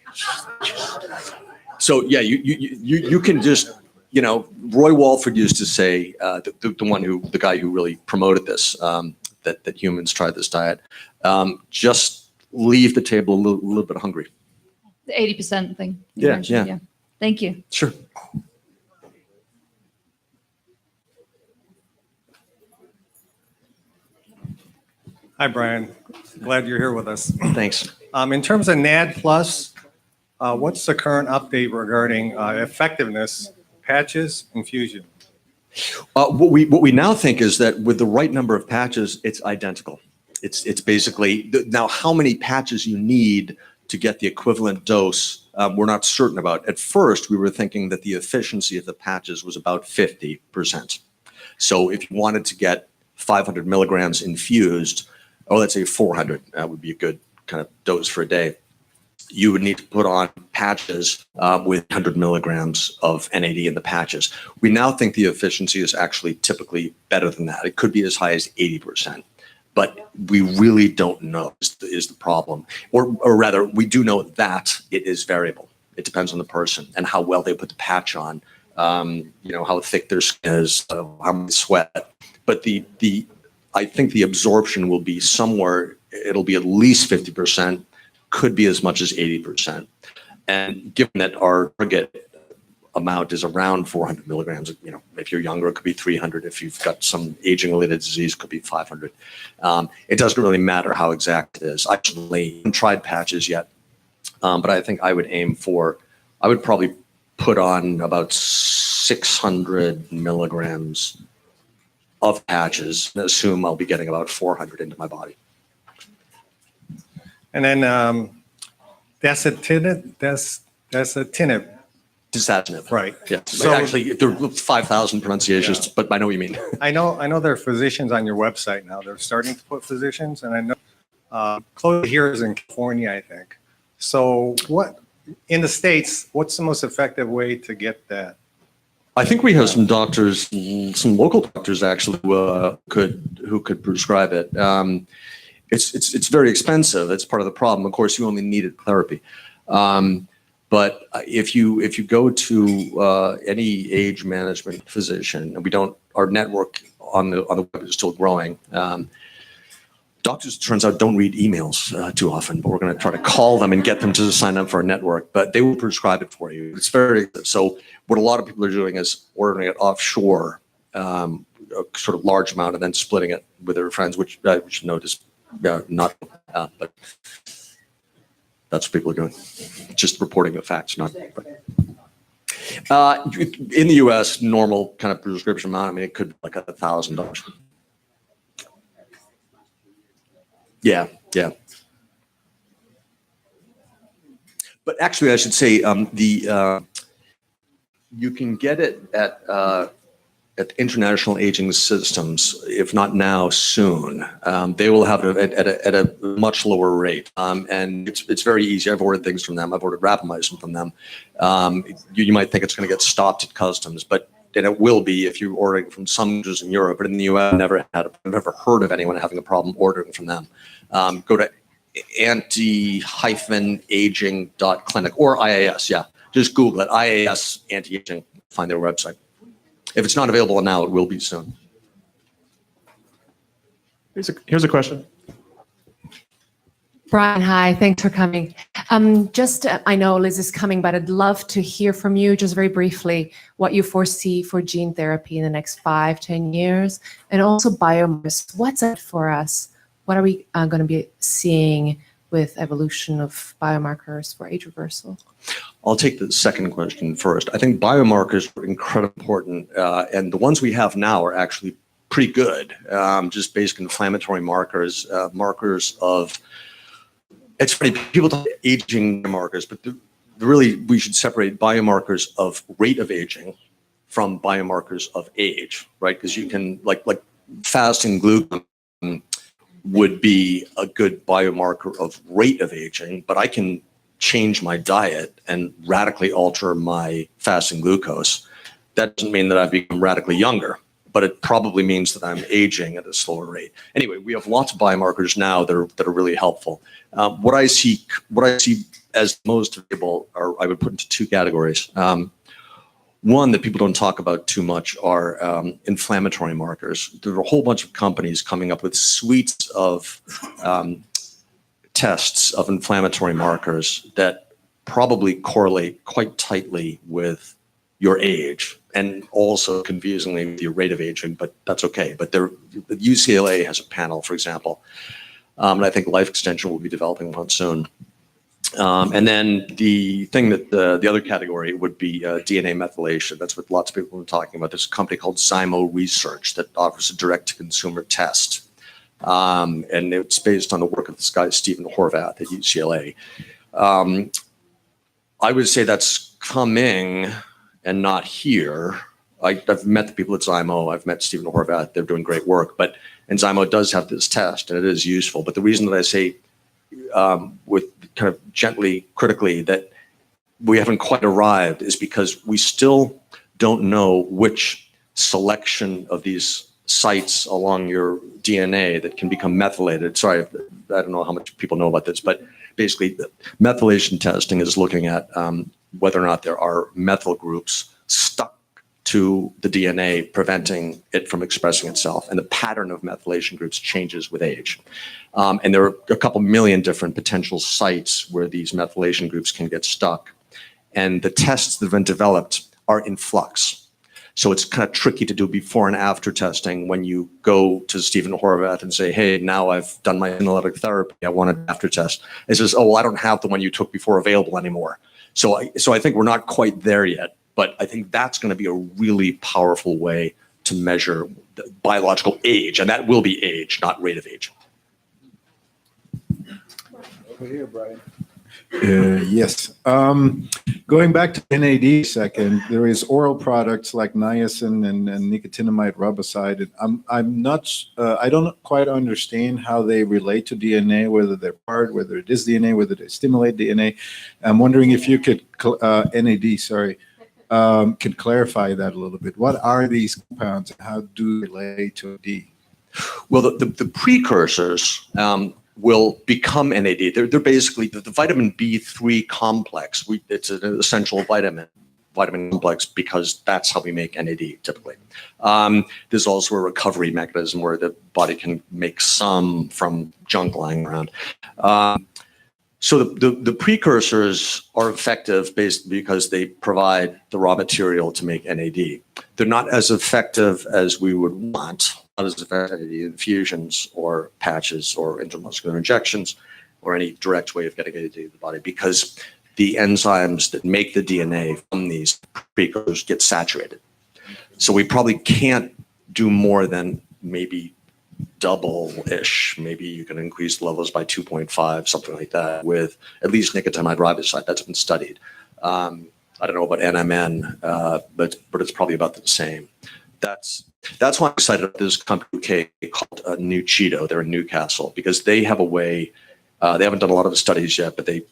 So yeah, you can just Roy Walford used to say, the guy who really promoted this, that humans try this diet, just leave the table a little bit hungry. The 80% thing. you Yeah, mentioned, yeah. Thank you. Sure. Hi, Brian. Glad you're here with us. Thanks. In terms of NAD+, what's the current update regarding effectiveness, patches, infusion? What we now think is that with the right number of patches, it's identical. It's basically now how many patches you need to get the equivalent dose, we're not certain about. At first, we were thinking that the efficiency of the patches was about 50%. So if you wanted to get 500 milligrams infused, or let's say 400, that would be a good kind of dose for a day, you would need to put on patches with 100 milligrams of NAD in the patches. We now think the efficiency is actually typically better than that. It could be as high as 80%. But we really don't know is the problem. Or rather, we do know that it is variable. It depends on the person and how well they put the patch on how thick their skin is, how much sweat. But I think the absorption will be somewhere, it'll be at least 50%, could be as much as 80%. And given that our target amount is around 400 milligrams, if you're younger, it could be 300. If you've got some aging-related disease, it could be 500. It doesn't really matter how exact it is. I actually haven't tried patches yet, but I think I would probably put on about 600 milligrams of patches and assume I'll be getting about 400 into my body. And then dasatinib, Dasatinib. right? Yeah. So Actually, there are 5,000 pronunciations, but I know what you mean. I know there are physicians on your website now. They're starting to put physicians, and I know Chloe here is in California, I think. So what in the States? What's the most effective way to get that? I think we have some doctors, some local doctors actually, who could prescribe it. It's very expensive. That's part of the problem. Of course, you only need it therapy. But if you go to any age management physician, and our network on the web is still growing. Doctors, turns out, don't read emails too often, but we're going to try to call them and get them to sign up for our network. But they will prescribe it for you. It's very so. What a lot of people are doing is ordering it offshore, a sort of large amount, and then splitting it with their friends, which I should note is not. But that's what people are doing. Just reporting the facts, not. In the U.S., normal kind of prescription amount. I mean, it could be like $1,000. Yeah. But actually, I should say you can get it at International Aging Systems, if not now, soon. They will have it at a much lower rate, and it's very easy. I've ordered things from them. I've ordered rapamycin from them. You might think it's going to get stopped at customs, but and it will be if you're ordering from some countries in Europe. But in the U.S., I've never heard of anyone having a problem ordering from them. Go to anti-aging.clinic or IAS. Yeah, just Google it. IAS anti-aging. Find their website. If it's not available now, it will be soon. Here's a question. Brian, hi. Thanks for coming. I know Liz is coming, but I'd love to hear from you just very briefly what you foresee for gene therapy in the next 5-10 years, and also biomarkers. What's it for us? What are we going to be seeing with evolution of biomarkers for age reversal? I'll take the second question first. I think biomarkers are incredibly important, and the ones we have now are actually pretty good. Just basic inflammatory markers, markers of. It's funny, people talk about aging markers, but really we should separate biomarkers of rate of aging from biomarkers of age, right? Because you can like fasting glucose would be a good biomarker of rate of aging, but I can change my diet and radically alter my fasting glucose. That doesn't mean that I've become radically younger, but it probably means that I'm aging at a slower rate. Anyway, we have lots of biomarkers now that are really helpful. What I see as most valuable I would put into two categories. One that people don't talk about too much are inflammatory markers. There are a whole bunch of companies coming up with suites of tests of inflammatory markers that probably correlate quite tightly with your age and also confusingly with your rate of aging, but that's okay. But the UCLA has a panel, for example, and I think Life Extension will be developing one soon. And then the thing that the other category would be DNA methylation. That's what lots of people are talking about. There's a company called Zymo Research that offers a direct-to-consumer test. And it's based on the work of this guy, Stephen Horvath at UCLA. I would say that's coming and not here. I've met the people at Zymo. I've met Stephen Horvath. They're doing great work. And Zymo does have this test, and it is useful. But the reason that I say with kind of gently, critically, that we haven't quite arrived is because we still don't know which selection of these sites along your DNA that can become methylated. Sorry, I don't know how much people know about this, but basically methylation testing is looking at whether or not there are methyl groups stuck to the DNA, preventing it from expressing itself. And the pattern of methylation groups changes with age. And there are a couple million different potential sites where these methylation groups can get stuck. And the tests that have been developed are in flux. So it's kind of tricky to do before and after testing when you go to Stephen Horvath and say, hey, now I've done my analytic therapy, I want an after test. It says, oh, well, I don't have the one you took before available anymore. So I think we're not quite there yet, but I think that's going to be a really powerful way to measure the biological age, and that will be age, not rate of age. Over here, Brian. Yes. Going back to NAD a second, there is oral products like niacin and nicotinamide riboside. I'm not. I don't quite understand how they relate to DNA, whether they're part, whether it is DNA, whether they stimulate DNA. I'm wondering if you could NAD. Sorry. Could clarify that a little bit. What are these compounds and how do they relate to D? Well, the precursors will become NAD. They're basically the vitamin B3 complex. It's an essential vitamin complex because that's how we make NAD typically. There's also a recovery mechanism where the body can make some from junk lying around. So the precursors are effective because they provide the raw material to make NAD. They're not as effective as we would want, not as effective as infusions or patches or intramuscular injections or any direct way of getting NAD to the body, because the enzymes that make the DNA from these precursors get saturated. So we probably can't do more than maybe double-ish. Maybe you can increase the levels by 2.5, something like that, with at least nicotinamide riboside. That's been studied. I don't know about NMN, but it's probably about the same. That's why I'm excited about this company called New Cheeto. They're in Newcastle because they have a way. They haven't done a lot of the studies yet, but the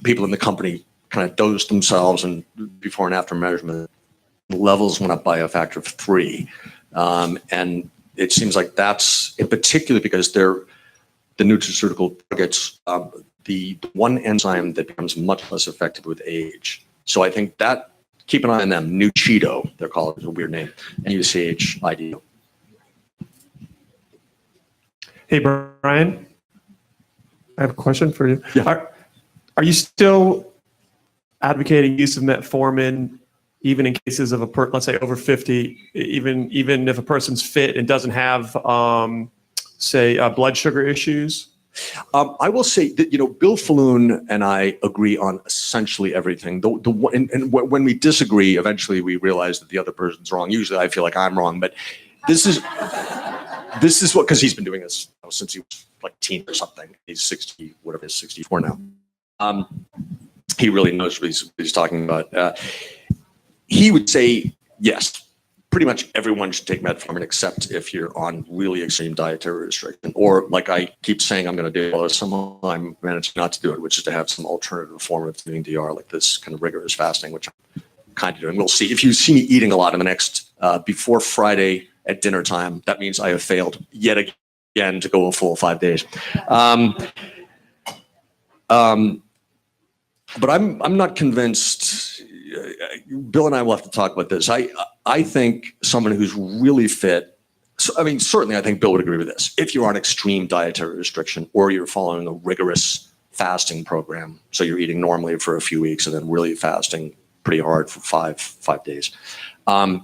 people in the company kind of dosed themselves, and before and after measurement, the levels went up by a factor of 3. And it seems like that's in particular because they're the nutraceutical targets, the one enzyme that becomes much less effective with age. So I think that, keep an eye on them. New Cheeto, they're called, it's a weird name, NUCHIDO. Hey, Brian, I have a question for you. Yeah. Are you still advocating use of metformin even in cases of let's say over 50, even if a person's fit and doesn't have, blood sugar issues? I will say that, Bill Falloon and I agree on essentially everything. And when we disagree, eventually we realize that the other person's wrong. Usually I feel like I'm wrong, but this is what, because he's been doing this since he was like a teen or something. He's 60, whatever, he's 64 now. He really knows what he's talking about. He would say, yes, pretty much everyone should take metformin except if you're on really extreme dietary restriction, or like I keep saying I'm going to do, well, somehow I'm managing not to do it, which is to have some alternative form of doing DR, like this kind of rigorous fasting, which I'm kind of doing. We'll see. If you see me eating a lot in the next, before Friday at dinner time, that means I have failed yet again to go a full 5 days. But I'm not convinced. Bill and I will have to talk about this. I think someone who's really fit, certainly I think Bill would agree with this. If you're on extreme dietary restriction or you're following a rigorous fasting program, so you're eating normally for a few weeks and then really fasting pretty hard for five days, then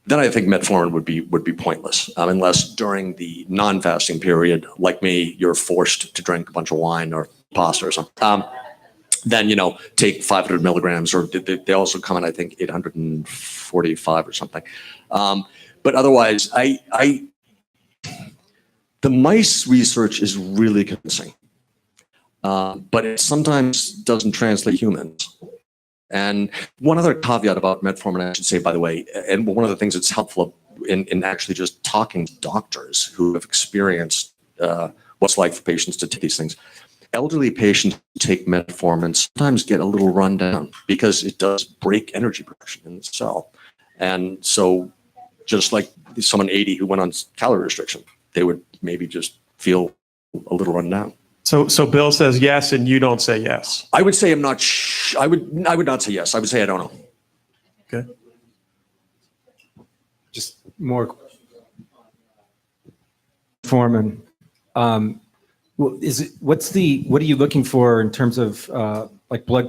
I think metformin would be pointless, unless during the non-fasting period, like me, you're forced to drink a bunch of wine or pasta or something. Then, take 500 milligrams, or they also come in, I think, 845 or something. But otherwise, the mice research is really convincing, but it sometimes doesn't translate to humans. And one other caveat about metformin, I should say, by the way, and one of the things that's helpful in actually just talking to doctors who have experienced what's like for patients to take these things. Elderly patients who take metformin sometimes get a little run down because it does break energy production in the cell. And so just like someone 80 who went on calorie restriction, they would maybe just feel a little run down. So Bill says yes, and you don't say yes. I would say I'm not. I would not say yes. I would say I don't know. Okay. more Foreman. Well, what are you looking for in terms of like blood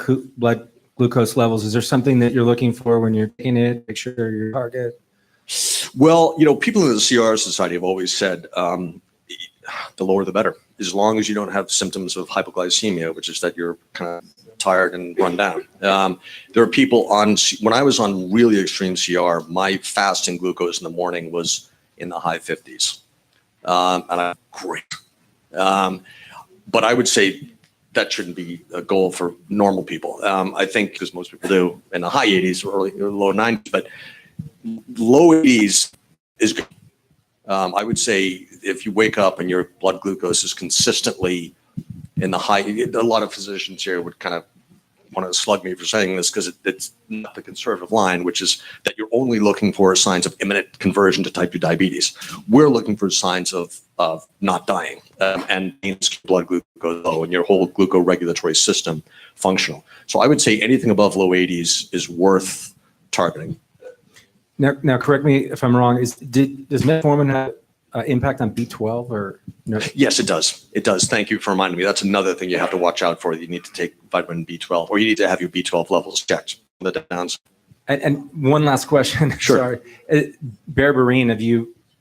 glucose levels? Is there something that you're looking for when you're taking it? Make sure your target. Well, people in the CR Society have always said the lower the better, as long as you don't have symptoms of hypoglycemia, which is that you're kind of tired and run down. There are people when I was on really extreme CR, my fasting glucose in the morning was in the high 50s. And I'm great. But I would say that shouldn't be a goal for normal people. I think, because most people do, in the high 80s or low 90s, but low 80s is good. I would say if you wake up and your blood glucose is consistently in the high, a lot of physicians here would kind of want to slug me for saying this because it's not the conservative line, which is that you're only looking for signs of imminent conversion to type 2 diabetes. We're looking for signs of not dying and blood glucose low and your whole glucoregulatory system functional. So I would say anything above low 80s is worth targeting. Now, correct me if I'm wrong. Does metformin have impact on B12 or no? Yes, it does. It does. Thank you for reminding me. That's another thing you have to watch out for. You need to take vitamin B12, or you need to have your B12 levels checked. The downs. And one last question. Sure. Sorry, berberine.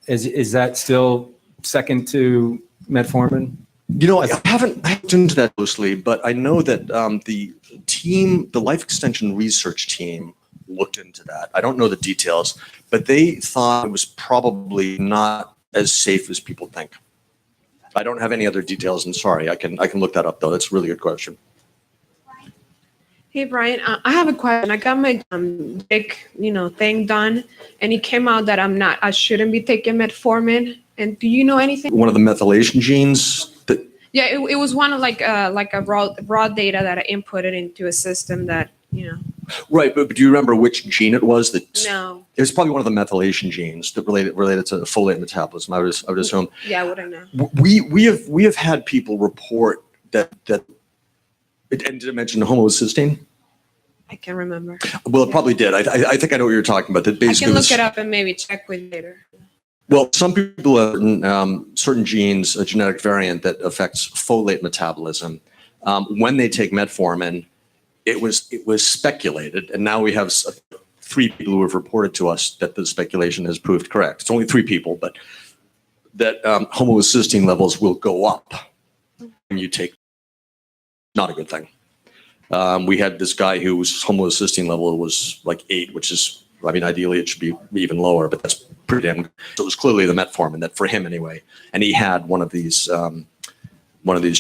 Is that still second to metformin? I haven't looked into that closely, but I know that the life extension research team looked into that. I don't know the details, but they thought it was probably not as safe as people think. I don't have any other details, and sorry, I can look that up though. That's a really good question. Hey Brian, I have a question. I got my thing done, and it came out that I shouldn't be taking metformin. And do you know anything? One of the methylation genes that. Yeah, it was one of like a raw data that I inputted into a system that. Right, but do you remember which gene it was? No. It was probably one of the methylation genes that related to folate metabolism. I would assume. Yeah, I wouldn't know. We have had people report that and did it mention homocysteine? I can't remember. Well, it probably did. I think I know what you're talking about. That basically I can look it up and maybe check with later. Well, some people have certain genes, a genetic variant that affects folate metabolism. When they take metformin, it was speculated, and now we have 3 people who have reported to us that the speculation has proved correct. It's only 3 people, but that homocysteine levels will go up when you take. Not a good thing. We had this guy whose homocysteine level was like 8, which is, ideally it should be even lower, but that's pretty damn good. So it was clearly the metformin, that for him anyway, and he had one of these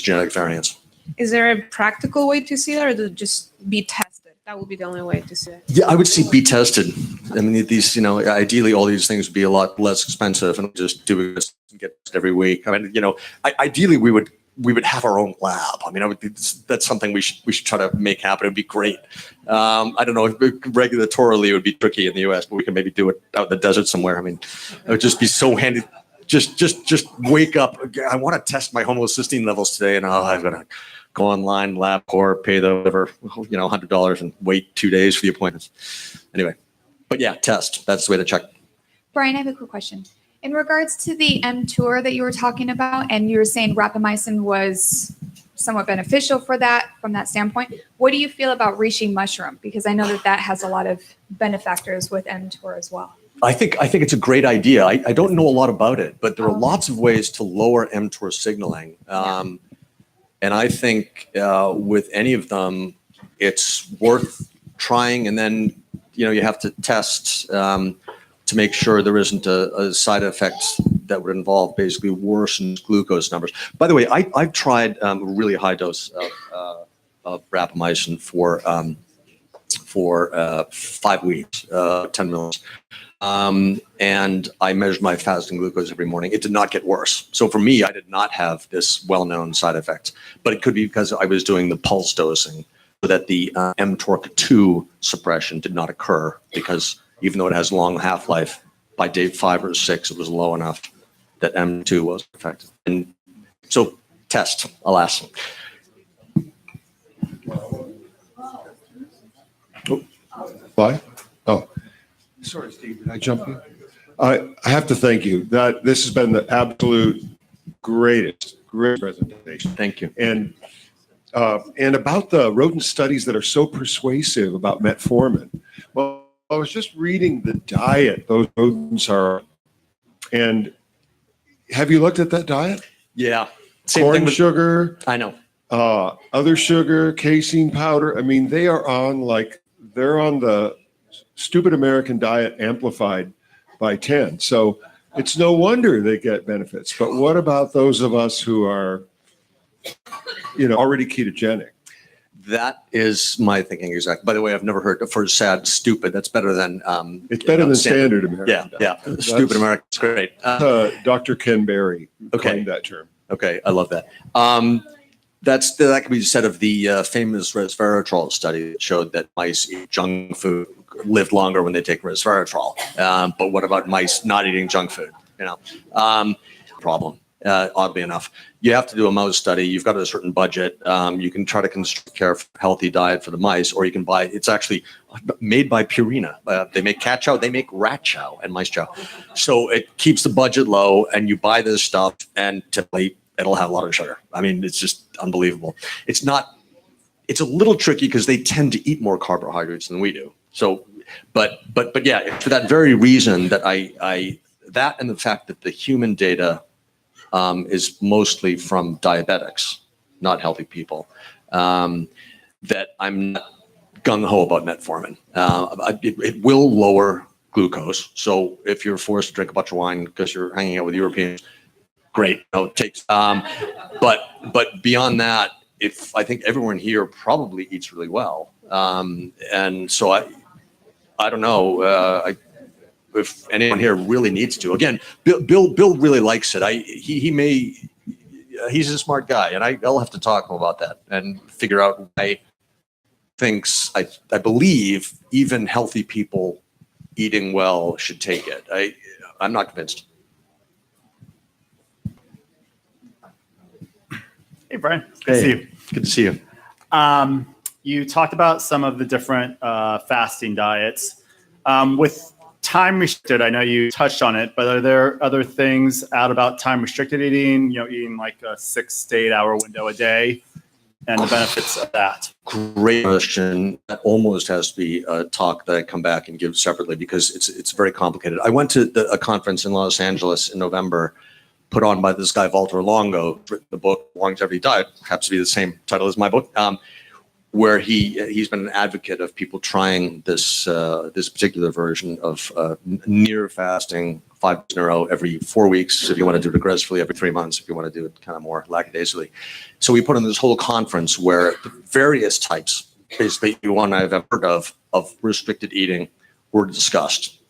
genetic variants. Is there a practical way to see that, or to just be tested? That would be the only way to see it. Yeah, I would say be tested. These, ideally all these things would be a lot less expensive, and just do this and get it every week. Ideally we would have our own lab. That's something we should try to make happen. It'd be great. I don't know, regulatorily it would be tricky in the US, but we can maybe do it out in the desert somewhere. It would just be so handy. Just wake up. I want to test my homocysteine levels today, and I've got to go online, LabCorp, pay the whatever, $100 and wait 2 days for the appointments. Anyway, but yeah, test. That's the way to check. Brian, I have a quick question. In regards to the mTOR that you were talking about, and you were saying rapamycin was somewhat beneficial from that standpoint, what do you feel about reishi mushroom? Because I know that has a lot of benefactors with mTOR as well. I think it's a great idea. I don't know a lot about it, but there are lots of ways to lower mTOR signaling. And I think with any of them, it's worth trying. And then, you have to test to make sure there isn't a side effect that would involve basically worsened glucose numbers. By the way, I've tried a really high dose of rapamycin for 5 weeks, 10 mils. And I measured my fasting glucose every morning. It did not get worse. So for me, I did not have this well-known side effect, but it could be because I was doing the pulse dosing so that the mTORC2 suppression did not occur, because even though it has long half-life, by day 5 or 6, it was low enough that M2 wasn't affected. And so test, alas. Why? Oh, sorry, Steve, did I jump in? I have to thank you. That this has been the absolute great presentation. Thank you. And about the rodent studies that are so persuasive about metformin. Well, I was just reading the diet those rodents are, and have you looked at that diet? Yeah. Same Corn thing with, sugar, I know. other sugar, casein powder. I mean, they're on the stupid American diet amplified by 10. So it's no wonder they get benefits. But what about those of us who are, already ketogenic? That is my thinking exactly. By the way, I've never heard for sad, stupid. That's better than It's better than standard American diet. Yeah. Stupid American's great. Dr. Ken Berry coined that term. Okay, I love that. That can be said of the famous resveratrol study that showed that mice eat junk food live longer when they take resveratrol. But what about mice not eating junk food? Problem. Oddly enough, you have to do a mouse study. You've got a certain budget. You can try to construct a healthy diet for the mice, or you can buy. It's actually made by Purina. They make cat chow, they make rat chow and mice chow. So it keeps the budget low, and you buy this stuff, and typically it'll have a lot of sugar. I mean, it's just unbelievable. It's a little tricky because they tend to eat more carbohydrates than we do. So, but yeah, for that very reason that that and the fact that the human data is mostly from diabetics, not healthy people, that I'm not gung-ho about metformin. It will lower glucose. So if you're forced to drink a bunch of wine because you're hanging out with Europeans, great. It takes. But beyond that, I think everyone here probably eats really well. And so I don't know if anyone here really needs to. Again, Bill really likes it. He's a smart guy, and I'll have to talk to him about that and figure out why thinks I believe even healthy people eating well should take it. I'm not convinced. Hey, Brian. Good to see you. Good to see you. You talked about some of the different fasting diets. With time restricted, I know you touched on it, but are there other things out about time restricted eating, eating like a 6 to 8 hour window a day and the benefits of that? Great question. That almost has to be a talk that I come back and give separately because it's very complicated. I went to a conference in Los Angeles in November put on by this guy, Walter Longo, written the book Longevity Diet, happens to be the same title as my book, where he's been an advocate of people trying this particular version of near fasting 5 days in a row every 4 weeks. If you want to do it aggressively, every 3 months, if you want to do it kind of more lackadaisically. So we put on this whole conference where the various types, basically one I've ever heard of restricted eating were discussed.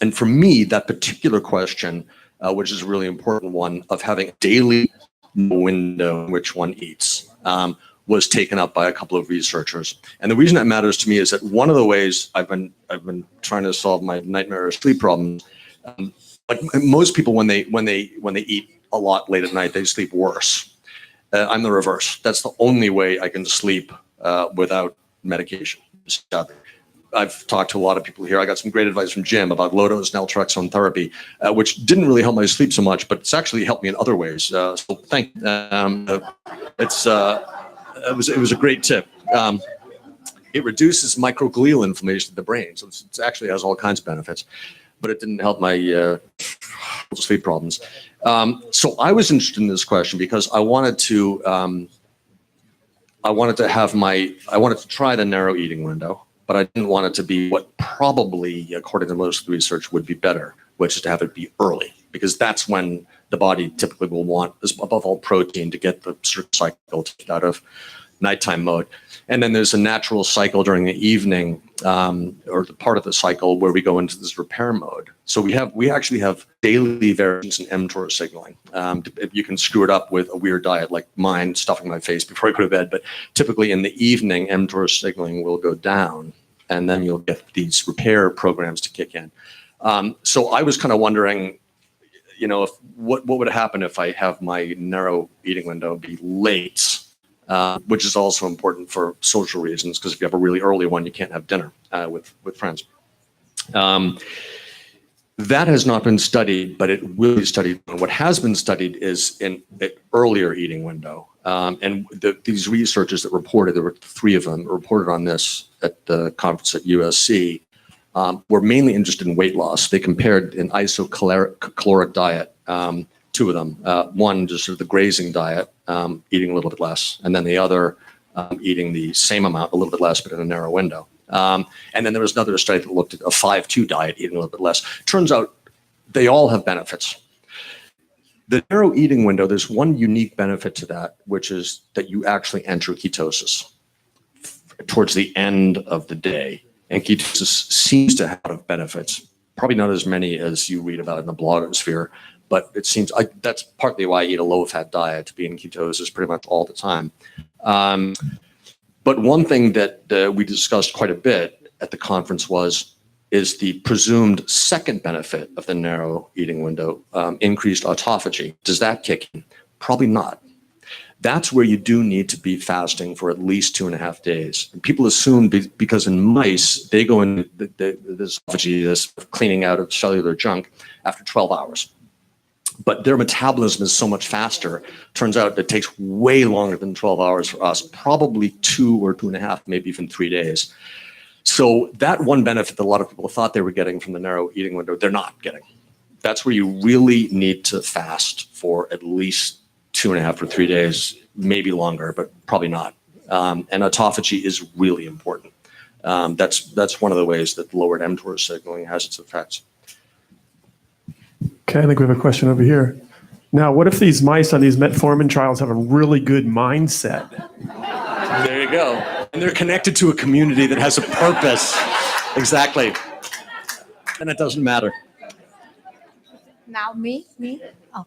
And for me, that particular question, which is a really important one, of having a daily window in which one eats, was taken up by a couple of researchers. And the reason that matters to me is that one of the ways I've been trying to solve my nightmare sleep problems, like most people when they eat a lot late at night, they sleep worse. I'm the reverse. That's the only way I can sleep without medication. I've talked to a lot of people here. I got some great advice from Jim about low-dose naltrexone therapy, which didn't really help my sleep so much, but it's actually helped me in other ways. So thank you. It was a great tip. It reduces microglial inflammation in the brain, so it actually has all kinds of benefits, but it didn't help my sleep problems. So I was interested in this question because I wanted to try the narrow eating window, but I didn't want it to be what probably, according to most of the research, would be better, which is to have it be early, because that's when the body typically will want, above all, protein to get the cycle out of nighttime mode. And then there's a natural cycle during the evening, or the part of the cycle where we go into this repair mode. So we actually have daily variations in mTOR signaling. You can screw it up with a weird diet like mine, stuffing my face before I go to bed. But typically in the evening, mTOR signaling will go down, and then you'll get these repair programs to kick in. So I was kind of wondering, what would happen if I have my narrow eating window be late? Which is also important for social reasons, because if you have a really early one, you can't have dinner with friends. That has not been studied, but it will be studied. What has been studied is in an earlier eating window. These researchers that reported, there were 3 of them, reported on this at the conference at USC, were mainly interested in weight loss. They compared an isocaloric diet, 2 of them. One, just sort of the grazing diet, eating a little bit less, and then the other, eating the same amount, a little bit less, but in a narrow window. And then there was another study that looked at a 5-2 diet, eating a little bit less. Turns out they all have benefits. The narrow eating window, there's one unique benefit to that, which is that you actually enter ketosis towards the end of the day. And ketosis seems to have a lot of benefits, probably not as many as you read about in the blogosphere, but it seems that's partly why I eat a low-fat diet, to be in ketosis pretty much all the time. But one thing that we discussed quite a bit at the conference is the presumed second benefit of the narrow eating window, increased autophagy. Does that kick in? Probably not. That's where you do need to be fasting for at least 2.5 days. And people assume because in mice, they go into this autophagy, this cleaning out of cellular junk, after 12 hours. But their metabolism is so much faster. Turns out it takes way longer than 12 hours for us, probably 2 or 2.5, maybe even 3 days. So that one benefit that a lot of people thought they were getting from the narrow eating window, they're not getting. That's where you really need to fast for at least 2.5 or 3 days, maybe longer, but probably not. And autophagy is really important. That's one of the ways that lowered mTOR signaling has its effects. Okay, I think we have a question over here. Now, what if these mice on these metformin trials have a really good mindset? There you go. And they're connected to a community that has a purpose. Exactly. And it doesn't matter. Now me? Oh,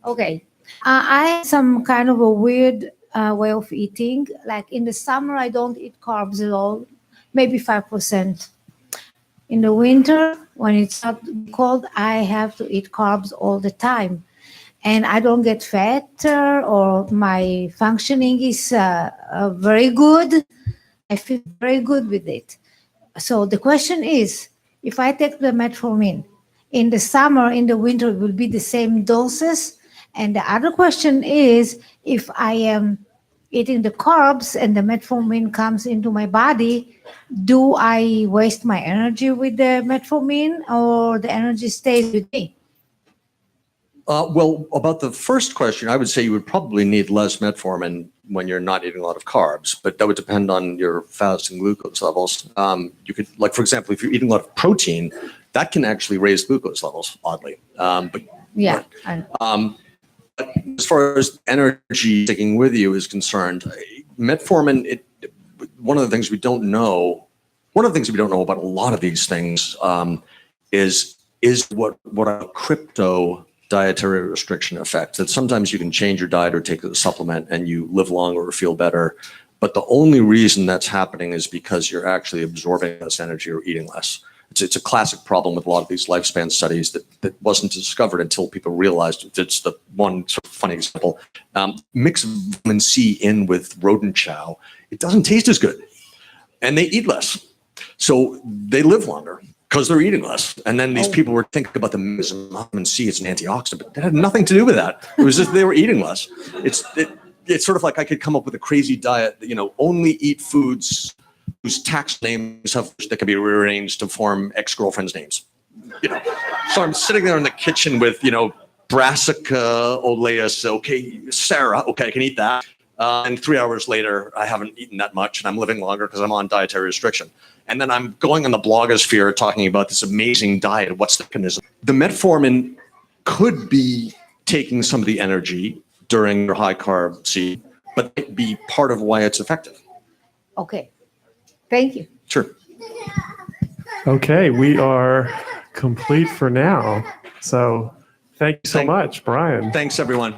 okay. I have some kind of a weird way of eating. Like in the summer, I don't eat carbs at all, maybe 5%. In the winter, when it's not cold, I have to eat carbs all the time. And I don't get fatter, or my functioning is very good. I feel very good with it. So the question is, if I take the metformin, in the summer, in the winter, it will be the same doses. And the other question is, if I am eating the carbs and the metformin comes into my body, do I waste my energy with the metformin, or the energy stays with me? Well, about the first question, I would say you would probably need less metformin when you're not eating a lot of carbs, but that would depend on your fasting glucose levels. You could, like, for example, if you're eating a lot of protein, that can actually raise glucose levels, oddly. Yeah. But as far as energy sticking with you is concerned, metformin, one of the things we don't know about a lot of these things is what a crypto dietary restriction effect. That sometimes you can change your diet or take a supplement and you live longer or feel better. But the only reason that's happening is because you're actually absorbing less energy or eating less. It's a classic problem with a lot of these lifespan studies that wasn't discovered until people realized. It's the one sort of funny example. Mix vitamin C in with rodent chow. It doesn't taste as good. And they eat less. So they live longer because they're eating less. And then these people were thinking about the vitamin C, it's an antioxidant, but that had nothing to do with that. It was just they were eating less. It's sort of like I could come up with a crazy diet that, only eat foods whose tax names that can be rearranged to form ex-girlfriends' names. So I'm sitting there in the kitchen with, Brassica oleus. Okay, Sarah. Okay, I can eat that. And 3 hours later, I haven't eaten that much, and I'm living longer because I'm on dietary restriction. And then I'm going on the blogosphere talking about this amazing diet. What's the mechanism? The metformin could be taking some of the energy during your high carb seed, but it be part of why it's effective. Okay. Thank you. Sure. Okay, we are complete for now. So thank you so much, Brian. Thanks, everyone.